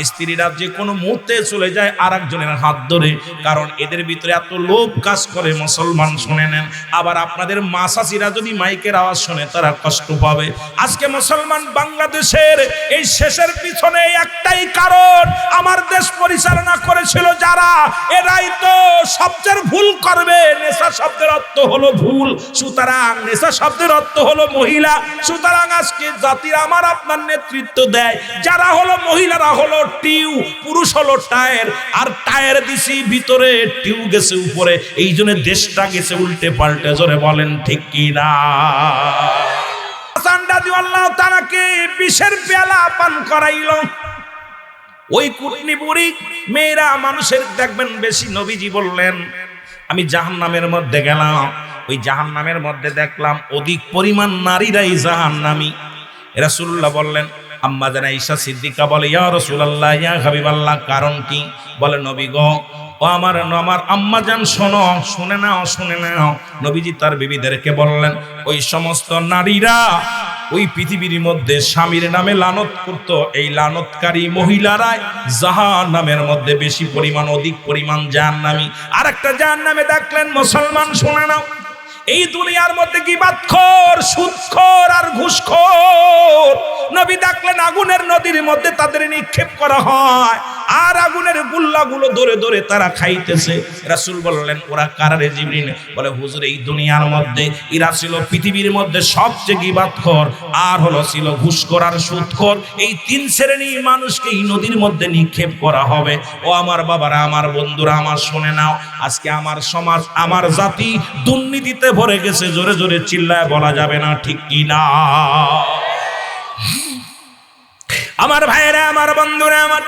স্ত্রীরা যে কোনো মুহূর্তে চলে যায় আরেকজনের হাত ধরে, কারণ এদের ভিতরে এত লোভ কাজ করে। মুসলমান শুনে নেন। আবার আপনাদের মা চাচিরা যদি মাইকের আওয়াজ শুনে তারা কষ্ট পাবে। আজকে মুসলমান বাংলাদেশের এই শেষের পিছনে একটাই কারণ, আমার দেশ পরিচালনা করেছিল যারা, এরাই তো সবচেয়ে ভুল করবে। নেশা শব্দের অর্থ হলো ভুল, সুতরাং নেশা শব্দের অর্থ হলো মহিলা। সুতরাং আজকে জাতির আমার আপনার নেতৃত্ব দেয় যারা হলো মহিলারা হলো টিউ, পুরুষ হলো টায়ার, আর টায়ার দিছি ভিতরে, টিউ গেছে উপরে। এই জন্য দেশটা গেছে উল্টে পাল্টে। জোরে বলেন ঠিক কি না? হাসান রাদিয়াল্লাহু তাআলাকে বিষের পেয়ালা পান করাইলো। ওই কুটনি বুড়ি মেয়েরা মানুষের দেখবেন বেশি। নবীজি বললেন আমি জাহান্নামের মধ্যে গেলাম, ওই জাহান্নামের মধ্যে দেখলাম অধিক পরিমাণ নারীরাই জাহান্নামী। রাসূলুল্লাহ বললেন, আম্মা জান আয়েশা সিদ্দিকা বলে, ইয়া রাসূলুল্লাহ, ইয়া হাবিবাল্লাহ, কারণ কি? বলে নবী গো, ও আমার আম্মা জান শোনো, শুনে নাও। নবীজি তার বিবিদেরকে বললেন, ওই সমস্ত নারীরা ওই পৃথিবীর মধ্যে স্বামীর নামে লানত করত, এই লানতকারী মহিলারাই জাহান্নামের মধ্যে বেশি পরিমাণ, অধিক পরিমাণ জাহান্নামী। আর একটা জাহান্নামে দেখলেন মুসলমান শুনে নাও, এই দুনিয়ার মধ্যে গীবাতখোর, সুদখোর আর ঘুষখোর নবী দেখলেন আগুনের নদীর মধ্যে তাদের নিক্ষেপ করা হয়, আর আগুনের গুল্লাগুলো ধরে ধরে তারা খাইতেছে। রাসূল বললেন, ওরা কারা রে জিবরিল? বলে হুজুর, এই দুনিয়ার মধ্যে এরা ছিল পৃথিবীর মধ্যে সবচেয়ে গীবাতখোর, আর ছিল ঘুষখোর আর সুদখোর। এই 3 শ্রেণীর মানুষকে এই নদীর মধ্যে নিক্ষেপ করা হবে। ও আমার বাবারা, আমার বন্ধুরা, আমার শুনে নাও, আজকে আমার সমাজ, আমার জাতি দুর্নীতিতে ভরে গেছে। জোরে জোরে চিল্লায় বলা যাবে না, ঠিক কি না? আমার ভাইয়েরা, আমার বন্ধুরা, আমার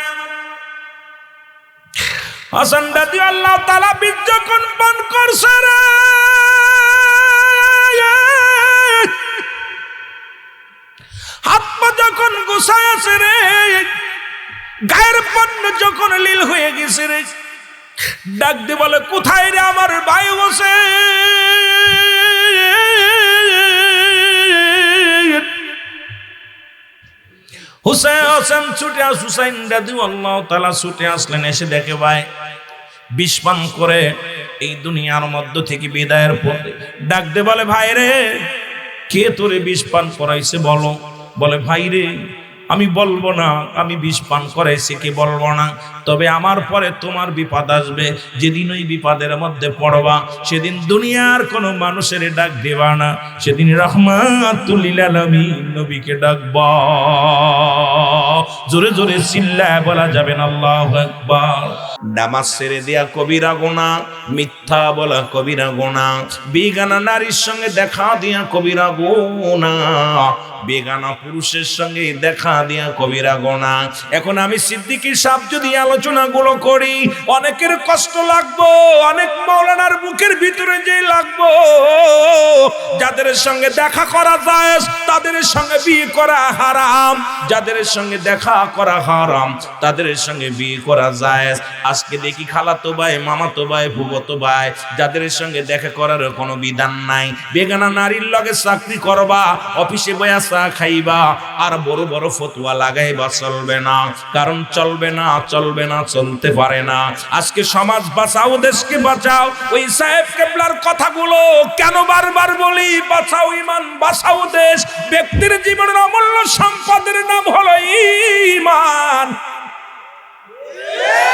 হাসান রাদিয়াল্লাহু তাআলা বীজ যখন পান করছে রে, হাত পা যখন গোছায় আছে রে, গায়ের পণ্য যখন লীল হয়ে গেছে রে, ডাক দিয়ে বলে, কোথায় রে আমার ভাই হুসাইন ছুটে হুসাইন রাদিয়াল্লাহু তাআলা ছুটে আসলেন। এসে দেখে ভাই বিষ পান করে এই দুনিয়ার মধ্য থেকে বিদায়ের পথে। ডাক দে বলে, ভাই রে, কে তোরে বিষ পান করাইছে বলো? বলে, ভাই রে, আমি বলবো না আমি বিষ পান করাইছি, কি বলবো না, তবে আমার পরে তোমার বিপদ আসবে। যেদিন ওই বিপদের মধ্যে পড়বা, সেদিন দুনিয়ার কোনো মানুষের ডাক দেবা না, সেদিন রাহমাতুল লিল আলামিন নবীকে ডাকবা। জোরে জোরে চিল্লায় বলা যাবে না আল্লাহু আকবার। নামাজ ছেড়ে দেয়া কবিরা গুনাহ, মিথ্যা বলা কবিরা গুনাহ, বেগানা নারীর সঙ্গে দেখা দিয়া কবিরা গুনাহ, বেগানা পুরুষের সঙ্গে দেখা দিয়া কবিরা গুনাহ। এখন আমি সিদ্দিকী সাহেব যদি আলোচনাগুলো করি, অনেকের কষ্ট লাগবো, অনেক মাওলানার বুকে বুকের ভিতরে যে লাগবো, যাদের সঙ্গে দেখা করা যায় তাদের সঙ্গে বিয়ে করা হারাম, যাদের সঙ্গে দেখা করা হারাম তাদের সঙ্গে বিয়ে করা যায়। আজকে দেখি খালাতো ভাই, মামাতো ভাই, ফুফাতো ভাই যাদের সঙ্গে দেখা করার কোনো বিধান নাই, বেগানা নারীর লগে চাকরি করবা, অফিসে বয়া চা খাইবা, আর বড় বড় ফতোয়া লাগাইবা চলবে না। কারণ চলবে না, চলবে না, চলতে পারে না। আজকে সমাজ বাঁচাও, দেশকে বাঁচাও। ওই সাহেব কেবলার কথাগুলো কেন বারবার বলি? বাঁচাও ইমান, বাঁচাও দেশ। ব্যক্তির জীবনের অমূল্য সম্পদের নাম হলো ঈমান।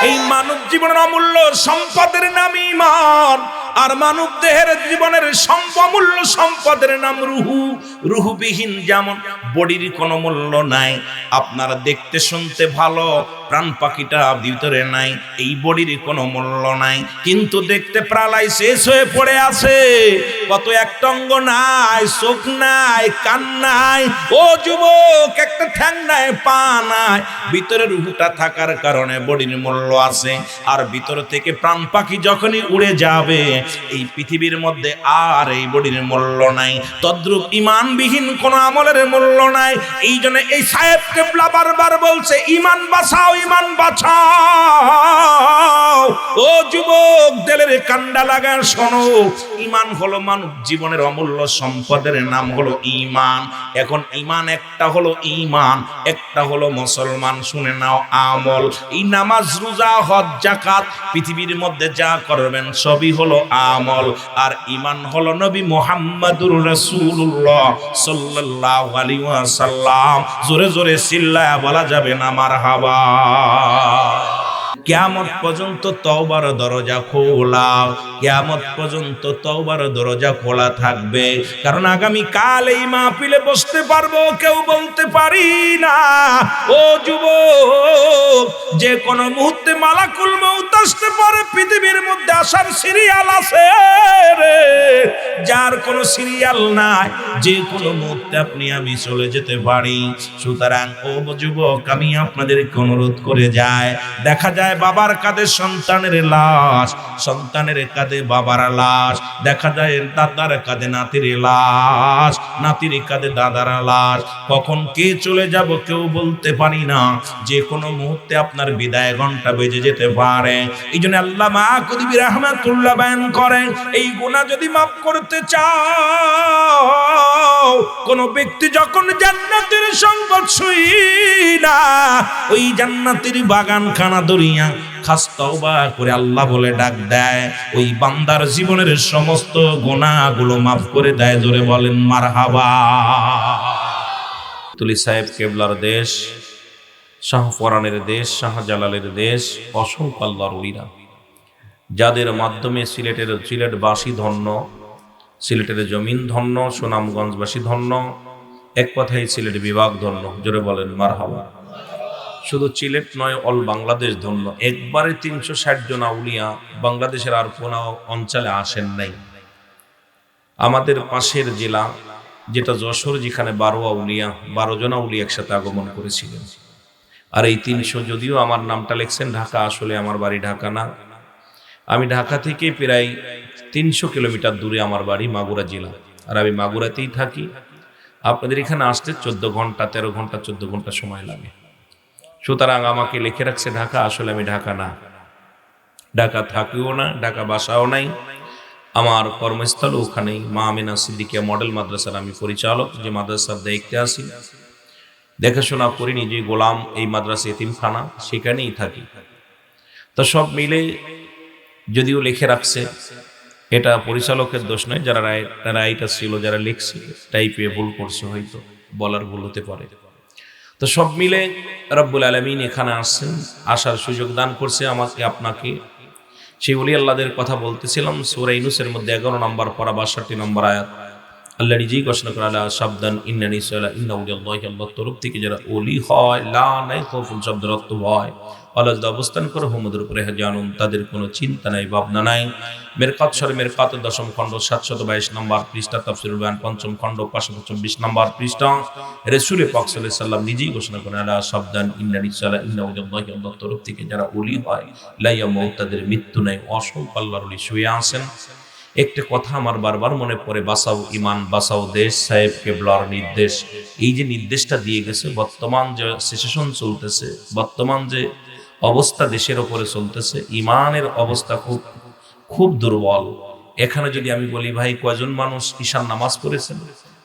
এই মানব জীবনের অমূল্য সম্পদের নাম ঈমান, আর মানব দেহের জীবনের অমূল্য সম্পদের নাম রুহু। রুহুবিহীন যেমন বডির কোনো মূল্য নাই, আপনারা দেখতে শুনতে ভালো, প্রাণ পাখিটা ভিতরে নাই, এই বডির কোনো মূল্য নাই, কিন্তু দেখতে প্রালাই শেষ হয়ে পড়ে আছে। কত একটা অঙ্গ নাই, চোখ নাই, কান নাই, ও যুবক একটা ঠ্যাং নাই, পা নাই, ভিতরে রুহুটা থাকার কারণে বডির মূল্য আছে। আর ভিতর থেকে প্রাণ পাখি যখনই উড়ে যাবে, এই পৃথিবীর মধ্যে আর এই বডির মূল্য নাই। তদ্রূপ ঈমানবিহীন কোন আমলের মূল্য নাই। এই জন্য এই সাহেব কেবলা বারবার বলছে ঈমান বাঁচাও, ঈমান বাঁচাও। ও যুবক দিলের কান্ডা লাগা শোনো, ঈমান হলো মানব জীবনের অমূল্য সম্পদের নাম হলো ঈমান। এখন ঈমান একটা হলো ঈমান, একটা হলো মুসলমান। শুনে নাও, আমল এই নামাজ, রোজা, হজ, যাকাত পৃথিবীর মধ্যে যা করবেন সবই হলো আমল। আর ঈমান হলো নবী মুহাম্মদুর রাসূলুল্লাহ সাল্লাল্লাহু আলাইহি ওয়াসাল্লাম। জোরে জোরে চিল্লায়া বলা যাবে না মারহাবা। কিয়ামত পর্যন্ত তওবার দরজা খোলা, কিয়ামত পর্যন্ত তওবার দরজা খোলা থাকবে। কারণ আগামী কাল এই মাহফিলে বসতে পারবো কেউ বলতে পারি না। ও যুবক, যে কোনো মুহূর্তে মালাকুল মউত আসতে পারে। পৃথিবীর মধ্যে আসার সিরিয়াল আছে রে, যার কোনো সিরিয়াল নাই। যে কোনো মুহূর্তে আপনি আমি চলে যেতে পারি। সুতরাং ও যুবক, আমি আপনাদেরকে অনুরোধ করে যাই, দেখা যায় বাবার কাঁধে সন্তানের লাশ, সন্তানের কাঁধে বাবার লাশ, দেখা যায় দাদার কাঁধে নাতির লাশ, নাতির কাঁধে দাদার লাশ। কখন কে চলে যাব কেউ বলতে পারি না। যে কোনো মুহূর্তে আপনার বিদায় ঘন্টা বেজে যেতে পারে। এই জন্য আল্লামা কুতুবী রাহমাতুল্লাহ বয়ান করেন, এই গুনাহ যদি মাফ করতে চাও, কোন ব্যক্তি যখন জান্নাতের সংবাদ শুই না, ওই জান্নাতের বাগান খানা দরিয়া খাস তওবা করে আল্লাহ বলে ডাক দেয়, ওই বান্দার জীবনের সমস্ত গুনাহগুলো মাফ করে দেয়। জোরে বলেন মারহাবা। তুলি সাহেব কেবলার দেশ, শাহপরানের দেশ, শাহজালালের দেশ, অসংখ্য আল্লাহর ওলিরা, যাদের মাধ্যমে সিলেটবাসী ধন্য, সিলেটের জমিন ধন্য, সুনামগঞ্জবাসী ধন্য, এক কথাই সিলেট বিভাগ ধন্য। জোরে বলেন মারহাবা। শুধু সিলেট নয়, অল বাংলাদেশ ধন্য। একবারে 360 জন আউলিয়া বাংলাদেশের আর কোন অঞ্চলে আসেন নাই। আমাদের পাশের জেলা যেটা যশোর, যেখানে 12 জন আউলিয়া একসাথে আগমন করেছিলেন। আর এই 300, যদিও আমার নামটা লেখছেন ঢাকা, আসলে আমার বাড়ি ঢাকা না। আমি ঢাকা থেকে প্রায় 300 কিলোমিটার দূরে আমার বাড়ি, মাগুরা জেলা। আর আমি মাগুরাতেই থাকি। আপনাদের এখানে আসতে 14 ঘন্টা, 13 ঘন্টা, 14 ঘন্টা সময় লাগে। সুতরাং আমাকে লিখে রাখছে ঢাকা, আসলে আমি ঢাকা না, ঢাকা থাকিও না, ঢাকা বাসাও নাই। আমার কর্মস্থল ওখানেই। মা আমিনা সিদ্দিকিয়া মডেল মাদ্রাসার আমি পরিচালক, যে মাদ্রাসার দায়িত্বে আছি, দেখাশোনা করি, নিজে গোলাম। এই মাদ্রাসা এতিমখানা, সেখানেই থাকি। তো সব মিলে যদিও লিখে রাখছে, এটা পরিচালকের দোষ নয়, যারা রাইটার ছিল, যারা লিখছে টাইপে ভুল করছে, হয়তো বলার ভুল হতে পারে। তো সব মিলে রব্বুল আলামিন এখানে আসছেন, আসার সুযোগ দান করছে আমাকে, আপনাকে। সেই ওলি আল্লাহদের কথা বলতেছিলাম। সূরা ইউনূসের মধ্যে 11 নম্বর পারা 62 নম্বর আয়াত, আল্লাহ নিজেই ঘোষণা করে, আলা শাবদান ইন্নানি সালা ইন্না উলিয়াল্লাহি, আল্লাহর তরফ থেকে যারা ওলি হয়, লা নাই খাউফুন শব্দের অর্থ ভয়, আল্লাহ যদি অবস্থান করে হুমদের উপরে জানুন, তাদের কোনো চিন্তা নাই, ভাবনা নাই। মেরকাত শরীফ, মেরকাত 10ম খণ্ড 722 নম্বর পৃষ্ঠা, তাফসীরুল বায়ান 5ম খণ্ড 524 নম্বর পৃষ্ঠা, রাসূল পাক সাল্লাল্লাহু আলাইহি ওয়াসাল্লাম নিজেই ঘোষণা করেন, আলা শাবদান ইন্নানি সালা ইন্না উলিয়াল্লাহি, আল্লাহর তরফ থেকে যারা ওলি হয়, লা ইয়ামুত, তাদের মৃত্যু নাই। অসংখ্য আল্লাহর ওলি শুয়ে আছেন। একটা কথা আমার বারবার মনে পড়ে, বাঁচাও ইমান বাঁচাও দেশ সাহেব কেবলার নির্দেশ। এই যে নির্দেশটা দিয়ে গেছে, বর্তমান যে সিচুয়েশন চলতেছে, বর্তমান যে অবস্থা দেশের ওপরে চলতেছে, ইমানের অবস্থা খুব খুব দুর্বল। এখানে যদি আমি বলি ভাই, কয়জন মানুষ ঈশার নামাজ পড়েছেন,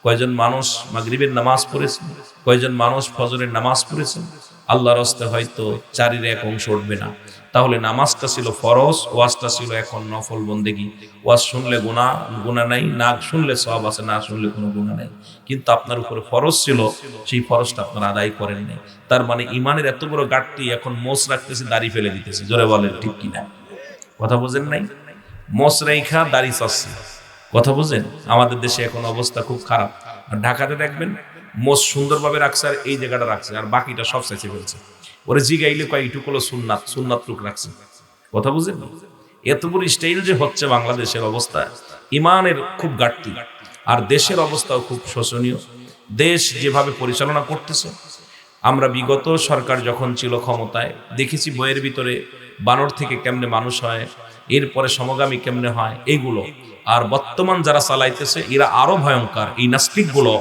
কয়জন মানুষ মাগরিবের নামাজ পড়েছেন, কয়জন মানুষ ফজরের নামাজ পড়েছেন, আল্লাহর রাস্তায় হয়তো 4/1 অংশ উঠবে না। তাহলে নামাজটা ছিল ফরজ, ওয়াজটা ছিল এখন নফল বন্দেগী। ওয়াজ শুনলে গুনাহ নাই, না শুনলে সওয়াব আছে, না শুনলে কোনো গুনাহ নাই। কিন্তু আপনার উপরে ফরজ ছিল, সেই ফরজটা আপনারা আদায় করেন নাই। তার মানে ইমানের এত বড় ঘাটতি, এখন মোচ রাখতেছে, দাড়ি ফেলে দিতেছে। জোরে বলেন ঠিক কিনা? কথা বোঝেন নাই? মোচ রেখা দাড়ি চাচ্ছে, কথা বোঝেন? আমাদের দেশে এখন অবস্থা খুব খারাপ। আর ঢাকাতে দেখবেন মোচ সুন্দরভাবে রাখছে, আর এই জায়গাটা রাখছে, আর বাকিটা সব চেঁচে ফেলছে। ওরে জিগাইলে কয় এইটুকু হলো সুন্নাত, সুন্নাত টুক রাখছে। কথা বুঝেন? এত বড় স্টাইল যে হচ্ছে বাংলাদেশের অবস্থা, ইমানের খুব ঘাটতি। আর দেশের অবস্থাও খুব শোচনীয়। দেশ যেভাবে পরিচালনা করতেছে, আমরা বিগত সরকার যখন ছিল ক্ষমতায়, দেখেছি বইয়ের ভিতরে বানর থেকে কেমনে মানুষ হয়, এরপরে সমগামী কেমনে হয়, এইগুলো। আর বর্তমান যারা চালাইতেছে এরা আরো ভয়ঙ্কর, এই নাস্তিকগুলো।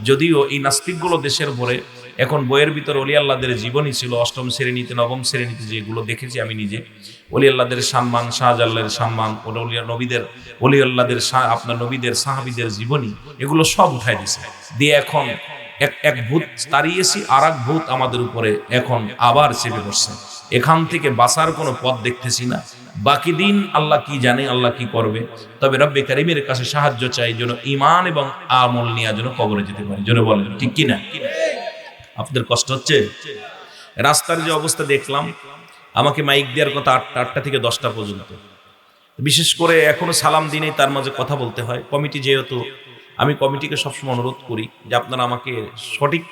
যদিও এই নাস্তিকগুলো দেশের ভরে, এখন বইয়ের ভিতরে অলি আল্লাহদের জীবনী ছিল, 8ম শ্রেণীতে 9ম শ্রেণীতে যেগুলো দেখেছি আমি নিজে। অলি আল্লাহদের সম্মান, শাহজালালের সম্মান, অলি আল্লাহদের আপনার নবীদের সাহাবীদের জীবনী, এগুলো সব উঠাই দিছে দিয়ে এখন এক ভূত তাড়িয়েছি, আর এক ভূত আমাদের উপরে এখন আবার চেপে বসছে। এখান থেকে বাঁচার কোনো পথ দেখতেছি না। বাকি দিন আল্লাহ কি জানে, আল্লাহ কি করবে। তবে রব্বে কারিমের কাছে সাহায্য চাই, যেন ইমান এবং আমল নিয়ে যেন কবরে যেতে পারি। জোরে বলেন ঠিক কিনা? আপনাদের কষ্ট হচ্ছে? রাস্তার যে অবস্থা দেখলাম, আমাকে মাইক দেওয়ার কথা 8টা থেকে 10টা পর্যন্ত। বিশেষ করে এখনো সালাম দিনেই তার মাঝে কথা বলতে হয়। কমিটি যেহেতু, আমি কমিটিকে সবসময় অনুরোধ করি যে আপনারা আমাকে সঠিক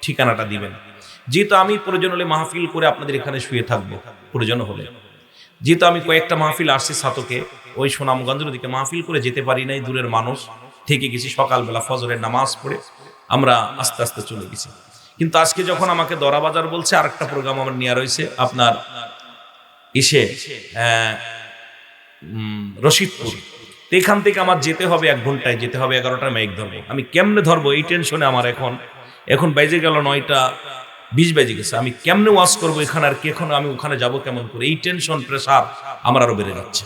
ঠিকানাটা দিবেন। যেহেতু আমি প্রয়োজন হলে মাহফিল করে আপনাদের এখানে শুয়ে থাকবো, প্রয়োজন হলে। যেহেতু আমি কয়েকটা মাহফিল আসছি সাতকে, ওই সুনামগঞ্জের দিকে মাহফিল করে যেতে পারি নাই, দূরের মানুষ থেকে গেছি। সকালবেলা ফজরের নামাজ পড়ে আমরা আস্তে আস্তে চলে গেছি। কিন্তু আজকে যখন আমাকে দরাবাজার বলছে, আরেকটা প্রোগ্রাম আমার নেওয়া রয়েছে আপনার রশিদপুর। এখান থেকে আমার যেতে হবে 1 ঘন্টায়, যেতে হবে 11টায় মাইক ধরবো। আমি কেমনে ধরবো এই টেনশনে আমার এখন বেজে গেল 9:20 বেজে গেছে। আমি কেমনে ওয়াজ করবো এখানে, আর এখন আমি ওখানে যাব কেমন করে, এই টেনশন প্রেসার আমার আরো বেড়ে যাচ্ছে।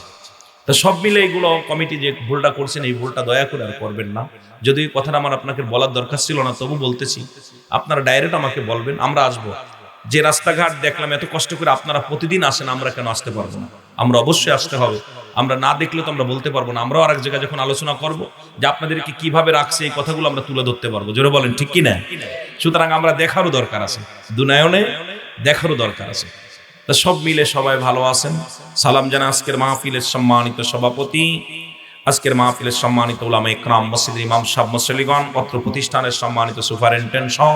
তা সব মিলে এগুলো কমিটি যে ভুলটা করছেন, এই ভুলটা দয়া করে আর করবেন না। যদি এই কথাটা আমার আপনাকে বলার দরকার ছিল না, তবু বলতেছি, আপনারা ডাইরেক্ট আমাকে বলবেন, আমরা আসবো। যে রাস্তাঘাট দেখলাম এত কষ্ট করে আপনারা প্রতিদিন আসেন, আমরা কেন আসতে পারবো না? আমরা অবশ্যই আসতে হবে। আমরা না দেখলে তো আমরা বলতে পারবো না। আমরাও আরেক জায়গায় যখন আলোচনা করব যে আপনাদেরকে কিভাবে রাখছে, এই কথাগুলো আমরা তুলে ধরতে পারবো। জোরে বলেন ঠিক কি না? সুতরাং আমরা দেখারও দরকার আছে, দুনায়নে দেখারও দরকার আছে। তা সব মিলে সবাই ভালো আছেন। সালাম জানাই আজকের মাহফিলের সম্মানিত সভাপতি, আজকের মাহফিলের সম্মানিত উলামা ইকরাম, মসজিদের ইমাম সাহেব, মুসল্লিগণ, পত্র প্রতিষ্ঠানের সম্মানিত সুপারিনটেন্ডেন্ট সহ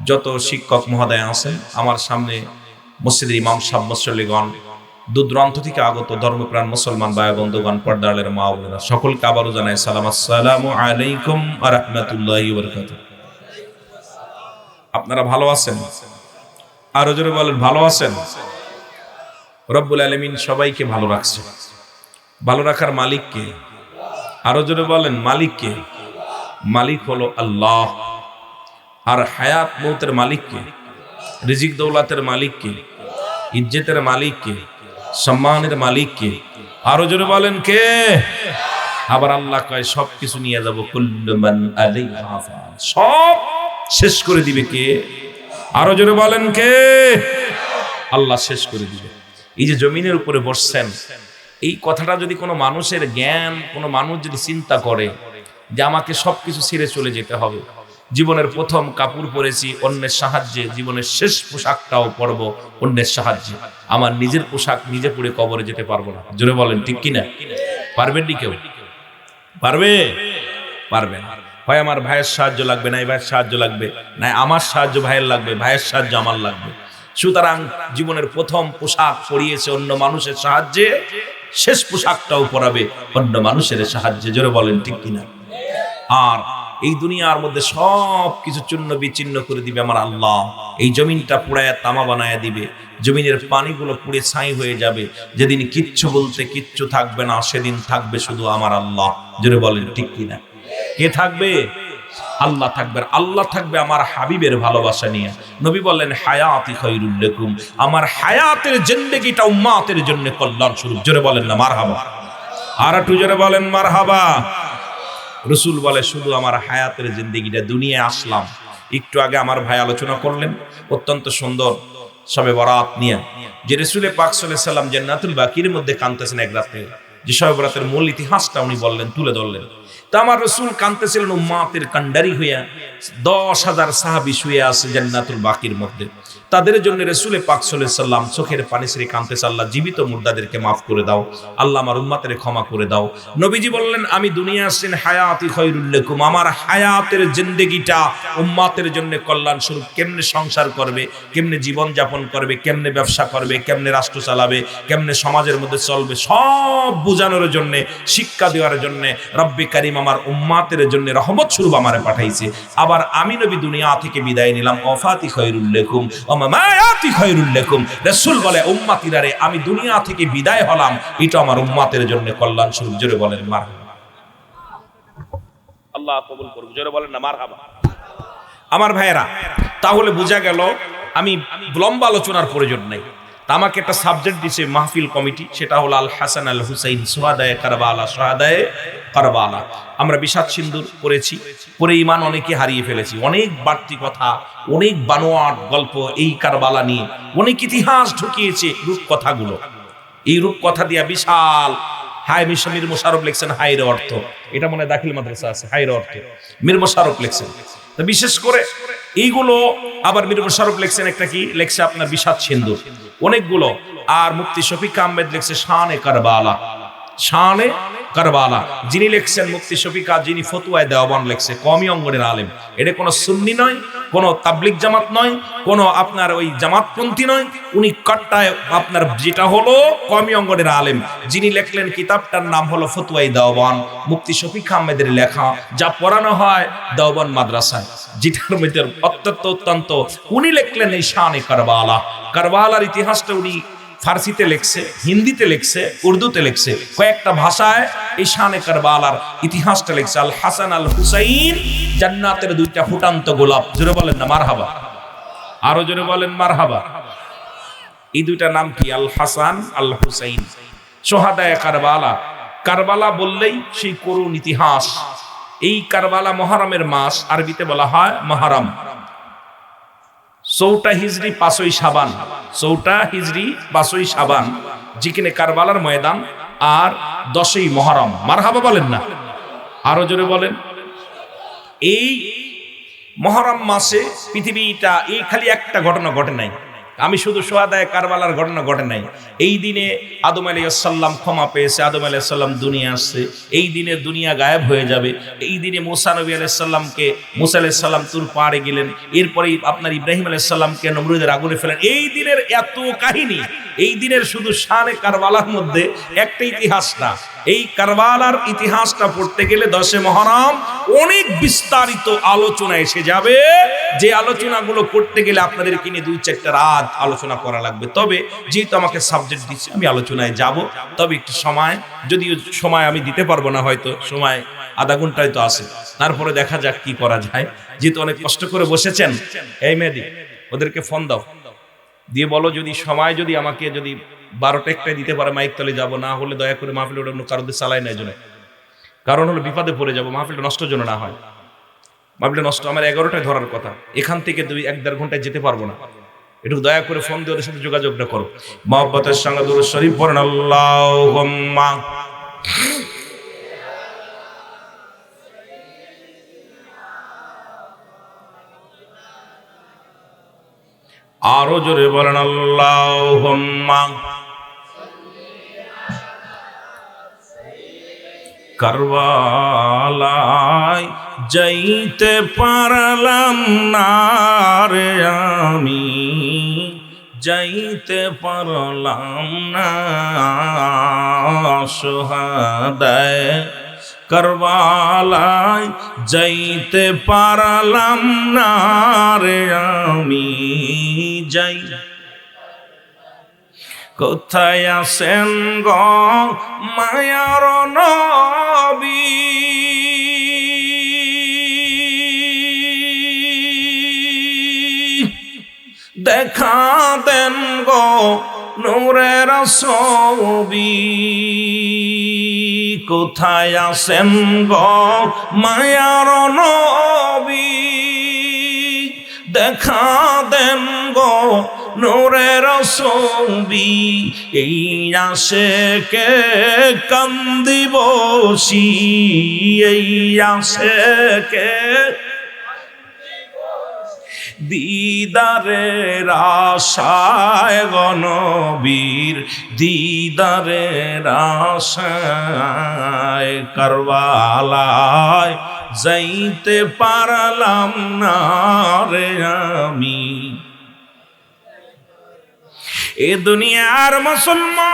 যত শিক্ষক মহোদয় আছেন, আমার সামনে মসজিদের ইমাম সাহেব, মুসল্লিগণ, দূর দূরান্ত থেকে আগত ধর্মপ্রাণ মুসলমান ভাই বন্ধুগণ, পর্দারের মা বোনেরা, সকলকে আবারও জানাই সালাম, আসসালামু আলাইকুম ওয়া রাহমাতুল্লাহি ওয়া বারাকাতুহু। আপনারা ভালো আছেন? আরো জোরে বলেন ভালো আছেন? রব্বুল আলামিন সবাইকে ভালো রাখছে। ভালো রাখার মালিক কে? আরো জোরে বলেন মালিক কে? মালিক হলো আল্লাহ। আর হায়াত মৌতের মালিক কে? রিজিক দৌলাতের মালিক কে? ইজ্জতের মালিক কে? সম্মানের মালিক কে? আরো জোরে বলেন কে? আবার আল্লাহ কয় সবকিছু নিয়ে যাব, কুল্লু মান আলাইহা ফান, সব শেষ করে দিবে কে? আরো জোরে বলেন কে? আল্লাহ শেষ করে দিবে। এই যে জমিনের উপরে বসছেন, এই কথাটা যদি কোনো মানুষের জ্ঞান, কোনো মানুষ যদি চিন্তা করে যে আমাকে সবকিছু ছেড়ে চলে যেতে হবে, জীবনের প্রথম কাপড় পরেছি অন্যের সাহায্যে, জীবনের শেষ পোশাকটাও পরব অন্যের সাহায্যে, আমার নিজের পোশাক নিজে পরে কবরে যেতে পারবো না। জোরে বলেন ঠিক কিনা? পারবেন নি? কেউ পারবে? পারবে না। হয় আমার ভাইয়ের সাহায্য লাগবে, না এই ভাইয়ের সাহায্য লাগবে, না আমার সাহায্য ভাইয়ের লাগবে, ভাইয়ের সাহায্য আমার লাগবে। সুতরাং জীবনের প্রথম পোশাক পরিয়েছে অন্য মানুষের সাহায্যে, শেষ পোশাকটাও পরাবে অন্য মানুষের সাহায্যে। জোরে বলেন ঠিক কিনা? আর এই দুনিয়ার মধ্যে সব কিছু চূর্ণ বিচ্ছিন্ন করে দিবে আমার আল্লাহ। এই জমিনটা পুড়ায় তামা বানায় দিবে, জমিনের পানিগুলো পুড়ে ছাই হয়ে যাবে। যেদিন কিচ্ছু বলতে কিচ্ছু থাকবে না, সেদিন থাকবে শুধু আমার আল্লাহ। জোরে বলেন ঠিক কিনা? কে থাকবে? আল্লাহ থাকবেন। আল্লাহ থাকবে আমার হাবিবের ভালোবাসা নিয়ে। নবী বললেন হায়াতি খায়রুল লাকুম, আমার হায়াতের জিন্দেগিটা উম্মতের জন্য কল্যাণ স্বরূপ। জোরে বলেন না মারহাবা? আর একটু জোরে বলেন মারহাবা। রাসূল বলে শুধু আমার হায়াতের জিন্দেগিটা, দুনিয়ায় আসলাম। একটু আগে আমার ভাই আলোচনা করলেন অত্যন্ত সুন্দর শবে বরাত নিয়ে, যে রাসূল পাক সাল্লাল্লাহু আলাইহি সাল্লাম জান্নাতুল বাকির মধ্যে কাঁদতেছেন এক রাতে, যে শবে বরাতের মূল ইতিহাসটা উনি বললেন, তুলে ধরলেন। তা আমার রাসূল কাঁদতেছিলেন উম্মতের কান্ডারি হইয়া। 10,000 সাহাবী শুয়ে আছে জান্নাতুল বাকির মধ্যে, তাদের জন্য রাসূল পাক সাল্লাল্লাহু আলাইহি সাল্লাম চোখের পানি ছেড়ে কাঁদতেছে, আল্লাহ জীবিত মুর্দাদেরকে মাফ করে দাও, আল্লাহ আমার উম্মতের ক্ষমা করে দাও। নবীজি বললেন আমি দুনিয়া আসছেন হায়াতি খায়রুল লাকুম, আমার হায়াতের জিন্দেগিটা উম্মতের জন্য কল্যাণ স্বরূপ। কেমনে সংসার করবে, কেমনে জীবন যাপন করবে, কেমনে ব্যবসা করবে, কেমনে রাষ্ট্র চালাবে, কেমনে সমাজের মধ্যে চলবে, সব বোঝানোর জন্য, শিক্ষা দেওয়ার জন্য রব্বে কারীম আমার উম্মতের জন্য রহমত স্বরূপ আমারে পাঠাইছে। আবার আমি নবী দুনিয়া থেকে বিদায় নিলাম, ওয়াফাতি খায়রুল লাকুম ওয়া মামায়াতি খায়রুল লাকুম। রাসূল বলে উম্মতিরা রে, আমি দুনিয়া থেকে বিদায় হলাম, এটা আমার উম্মতের জন্য কল্যাণ স্বরূপ। জোরে বলেন মারহাবা। আল্লাহ কবুল করুক। জোরে বলেন না মারহাবা। আমার ভাইয়েরা, তাহলে বোঝা গেল আমি লম্বা আলোচনার প্রয়োজন নাই। আমাকে একটা সাবজেক্ট দিছে মাহফিল কমিটি, সেটা হলো আল হাসান আল হুসাইন সুহাদায়ে কারবালা, শাহাদায়ে কারবালা। আমরা বিষাদ সিন্দুর পড়েছি, পরে ঈমান অনেকে হারিয়ে ফেলেছি। অনেক বাড়তি কথা, অনেক বানোয়াট গল্প এই কারবালা নিয়ে, অনেক ইতিহাস ঢুকিয়েছে রূপকথাগুলো। এই রূপকথা দিয়া বিশাল হায় মির মোশাররফ লিখছেন হায়ের অর্থ, এটা মনে দাখিল মাদ্রাসা আছে, হায়ের অর্থ মির মোশাররফ লিখছেন। তো বিশেষ করে এইগুলো আবার মির মোশাররফ লিখছেন একটা কি লিখছে আপনার বিষাদ সিন্দুর, অনেকগুলো। আর মুফতি শফিক আহমেদ লিখছে শানে কারবালা, শানে কারবালা। যিনি লিখছেন মুফতি শফিক, যিনি ফতোয়ায়ে দেওবন্দ লিখছে, কওমি অঙ্গনের আলেম। এটা কোনো সুন্নি নয়, কোনো তাবলিগ জামাত নয়, কোনো আপনার ওই জামাতপন্থী নয়, উনি কাট্টায় আপনার যেটা হলো কওমি অঙ্গনের আলেম। যিনি লিখলেন কিতাবটার নাম হলো ফতোয়ায়ে দেওবন্দ, মুফতি শফিক আহমেদের লেখা, যা পড়ানো হয় দেওবন্দ মাদ্রাসায়, যেটার মধ্যে অত্যন্ত উনি লিখলেন এই শানে কারবালা। কারবালার ইতিহাসটা উনি ফার্সিতে লেখছে, হিন্দিতে লেখছে, উর্দুতে লেখছে, কয়েকটা ভাষায় এই শানে কারবালার ইতিহাসটা লেখছে। আল হাসান আল হুসাইন জান্নাতের দুইটা ফুটান্ত গোলাপ। জোরে বলেন না মারহাবা। আরো জোরে বলেন মারহাবা। এই দুইটা নাম কি? আল হাসান আল হুসাইন, শুহাদায়ে কারবালা। কারবালা বললেই সেই করুণ ইতিহাস। এই কারবালা মুহররমের মাস, আরবিতে বলা হয় মুহররম। 4 হিজরি 5 শাবান, 4 হিজরি 5 শাবান, যেখানে কারবালার ময়দান, আর 10 মুহররম। মারহাবা বলেন না, আরো জোরে বলেন। এই মুহররম মাসে পৃথিবীটা এই খালি একটা ঘটনা ঘটে নাই। আমি শুধু শুহাদায়ে কারবালার ঘটনা ঘটে নাই। এই দিনে আদম আলাইহিস সালাম ক্ষমা পেয়েছে, আদম আলাইহিস সালাম দুনিয়া আসছে। এই দিনে দুনিয়া গায়েব হয়ে যাবে। এই দিনে মুসা নবী আলাইহিস সালামকে, মুসা আলাইহিস সালাম তুর পাড়ে গেলেন। এরপরে আপনার ইব্রাহিম আলাইহিস সালামকে নমরুদের আগুনে ফেলেন। এই দিনের এত কাহিনী, এই দিনের শুধু শানে কারবালার মধ্যে একটা ইতিহাস না। এই কারবালার ইতিহাসটা পড়তে গেলে 10 মুহররম অনেক বিস্তারিত আলোচনা এসে যাবে, যে আলোচনাগুলো করতে গেলে আপনাদেরকে নিয়ে 2-4টা রাত আলোচনা করা লাগবে। তবে যেহেতু আমাকে সাবজেক্ট দিচ্ছে, আমি আলোচনায় যাব। তবে একটু সময়, যদিও সময় আমি দিতে পারবো না, হয়তো সময় আধা ঘন্টায় তো আছে, তারপরে দেখা যাক কি করা যায়। যেহেতু অনেক কষ্ট করে বসেছেন, এই মেয়েদি ওদেরকে ফোন দাও, দিয়ে বলো যদি সময় যদি আমাকে যদি 12টা-1টায় দিতে পারে মাইক তলে যাব, না হলে দয়া করে মাহফিল অন্য কারোদের চালাই না জন্য। কারণ হলো বিপদে পড়ে যাব, মাহফিলটা নষ্ট যেন না হয়। মাহফিলটা নষ্ট আমার 11টায় ধরার কথা, এখান থেকে 2-1.5 ঘন্টায় যেতে পারবো না। একটু দয়া করে ফোন দিয়ে ওদের সাথে যোগাযোগটা করো। মহব্বতের সঙ্গে দুরূদ শরীফ পড়েন। আল্লাহুম্মা আরো জোরে বলেন আল্লাহুম্মা। কারবালায় যাইতে পারলাম না রে আমি, যাইতে পারলাম না, শুহাদায়ে কারবালায় যাইতে পারলাম না রে আমি যাই। কোথায় আছেন গো মায়ার নবী, দেখা দেন গো নূরের ছবি। কোথায় আছেন গো মায়ার নবী, দেখা দেন গো নূরের ছবি। এই আশিকে কান্দি বসি, এই আশিকে দিদারের আশায় গণবীর, দিদারের আশায় কারবালায় যাইতে পারলাম না রে আমি। এ দুনিয়ার মুসলমান,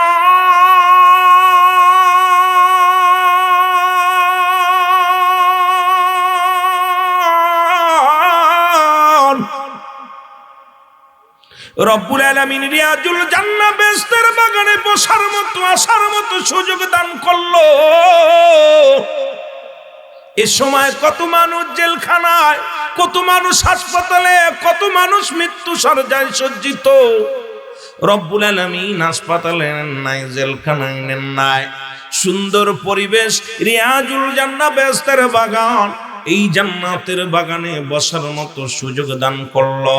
রব্বুল আলামিন রিয়াজুল জান্নাহ বেহেশতের বাগানে বসার মতো আসার মতো সুযোগ দান করলো। এ সময় কত মানুষ জেলখানায়, কত মানুষ হাসপাতালে, কত মানুষ মৃত্যু শয্যায় সজ্জিত। রব্বুল আলামিন হাসপাতালে নেন নাই, জেলখানায় নেন নাই, সুন্দর পরিবেশ রিয়াজুল জান্নাহ বেহেশতের বাগান, এই জান্নাতের বাগানে বসার মতো সুযোগ দান করলো।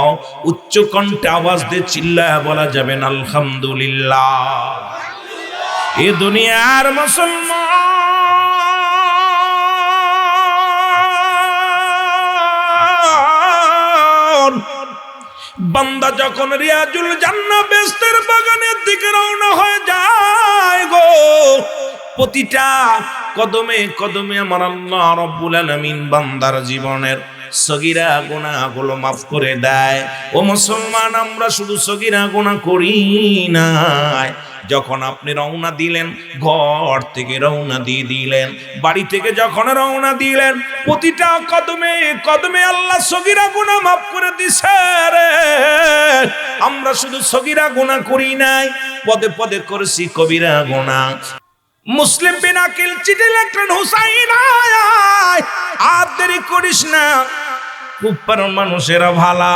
উচ্চ কণ্ঠে আওয়াজ দিয়ে চিল্লায়া বলা যাবেন আলহামদুলিল্লাহ। এ দুনিয়ার মুসলমান, বান্দা যখন রিয়াজুল জান্নাহ বেহেশতের বাগানের দিকে রওনা হয়ে যায় গো, প্রতিটা কদমে কদমে আমার আল্লাহ রব্বুল আলামিন বান্দার জীবনের সগীরা গুনাহগুলো মাফ করে দেয়। ও মুসলমান, আমরা শুধু সগীরা গুনাহ করি না, যখন আপনি রওনা দিলেন, ঘর থেকে রওনা দিয়ে দিলেন, বাড়ি থেকে যখন রওনা দিলেন, প্রতিটা কদমে কদমে আল্লাহ সগীরা গুনাহ মাফ করে দিছে রে। আমরা শুধু সগীরা গুনাহ করি নাই, পদে পদে করেছি কবিরা গুনাহ। মুসলিম বিন আকিল চিঠি লিখলেন, হুসাইন আয়, আর দেরি করিস না, কুপ্পার মানুষেরা ভালা,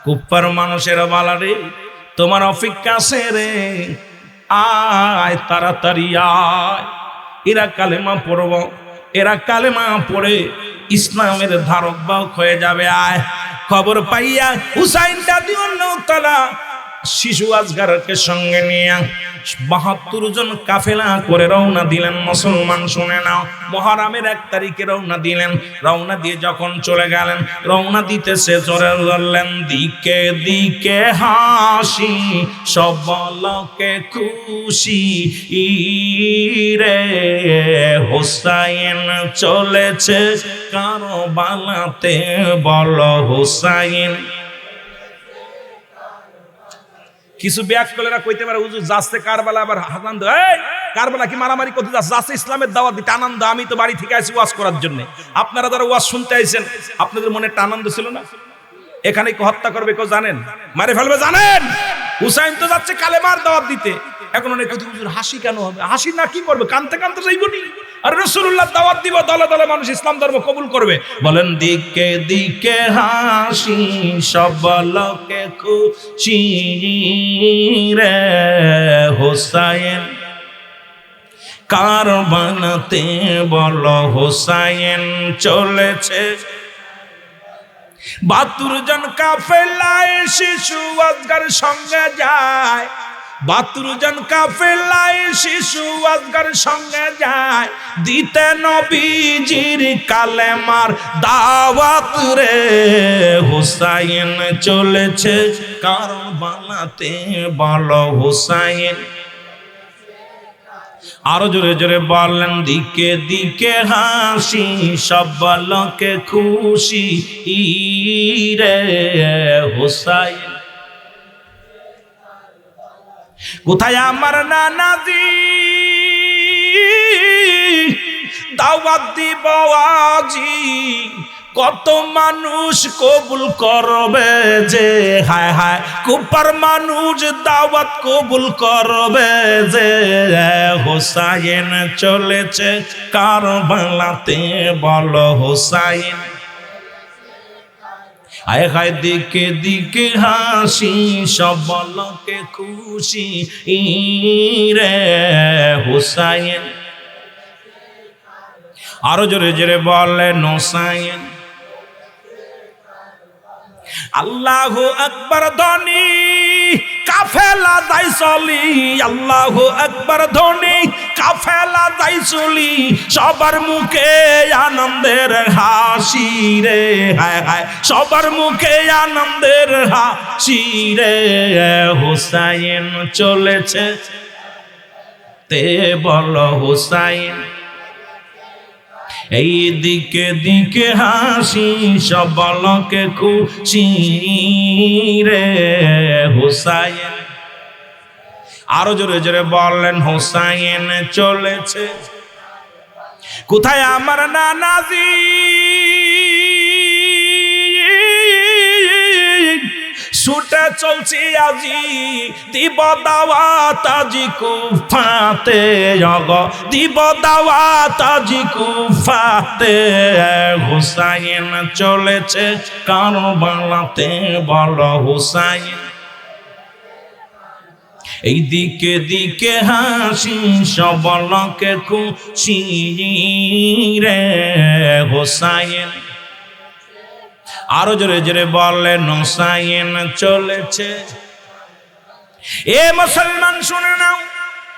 কুপ্পার মানুষেরা ভালা রে, তোমার অপেক্ষা আছে রে, আয় তাড়াতাড়ি আয়। এরা কালেমা পড়ব, এরা কালেমা পড়ে ইসলামের ধারক বাহক হয়ে যাবে। আয়। খবর পাইয়া হুসাইন রাদিয়াল্লাহু তাআলা শিশু আজগারকে সঙ্গে নিয়ে ৭২ জন কাফেলা করে রওনা দিলেন। মুসলমান শুনে নাও, মুহররমের ১ তারিখে রওনা দিলেন। রওনা দিয়ে যখন চলে গেলেন, রওনা দিতেছে চলে ধরলেন, দিকে দিকে হাসি, সব লোকে খুশি রে, হুসাইন চলেছে কারবালাতে, বলো হুসাইন। কিছু ব্যাককলেরা কইতে পারে হুজুর যাচ্ছে কারবালা, আবার আনন্দ। এই কারবালা কি মারামারি করতে যাচ্ছে? ইসলামের দাওয়াত দিতে আনন্দ। আমি তো বাড়ি থেকে আসি ওয়াজ করার জন্য, আপনারা যারা ওয়াজ শুনতে আইছেন, আপনাদের মনে একটা আনন্দ ছিল না? এখানে কি হত্যা করবে কেউ জানেন? মারে ফেলবে জানেন? হুসাইন তো যাচ্ছে কালেমার দাওয়াত দিতে। এখন অনেক হুজুর হাসি কেন হবে? হাসি না কি করবে? কানতে কানতে যাইবনি। আর রাসূলুল্লাহ দাওয়াত দিব, দলে দলে মানুষ ইসলাম ধর্ম কবুল করবে। বলেন দিকে দিকে হাসি, সব লোকে খুশি রে, হুসাইন কারবালাতে, বলো হুসাইন চলেছে। ৭২ জন কাফেলায় শিশু আজগার সঙ্গে যায়, ৭২ জন কাফেলায় শিশু আজগার সঙ্গে যায়, দিতে নবীজির কালেমার দাওয়াত রে, হুসাইন চলেছে কারবালাতে, বলো হুসাইন। আরো জোরে জোরে বললেন, দিকে দিকে হাসি, সব লোকে খুশি রে, হুসাইন। কোথায় আমার নানাজি, দাওয়াত দিব আজি, কত মানুষ কবুল করবে যে, হায় হায় কুপার মানুষ দাওয়াত কবুল করবে যে। হোসাইন চলেছে কারবালাতে, বলো হোসাইন। হায় হায় দিকে দিকে হাসি, সব লোকে খুশি রে হোসাইন। আরো জোরে জোরে বলেন হোসাইন। আল্লাহু আকবার ধ্বনি কাফেলা যাই চলি, আল্লাহু আকবার ধ্বনি কাফেলা যাই চলি, সবার মুখে আনন্দের হাসি রে, হায় হায় সবার মুখে আনন্দের হাসি রে। হোসাইন চলেছে তে, বলো হোসাইন। এই দিকে দিকে হাসি, সব লোকে খুশি রে হোসাইন। আরো জোরে জোরে বলেন হোসাইন চলেছে। কোথায় আমার নানাজি, ছুটে চলছি আজি, দিব দাওয়াত আজি কুফাতে, দিব দাওয়াত আজি কুফাতে। হোসাইন চলেছে কারবালাতে, বলো হোসাইন। এই দিকে দিকে হাসি, সব লোকে খুশি রে হোসাইন। আরো জোরে জোরে বলেন হোসাইন চলেছে। এ মুসলমান শুনে নাও,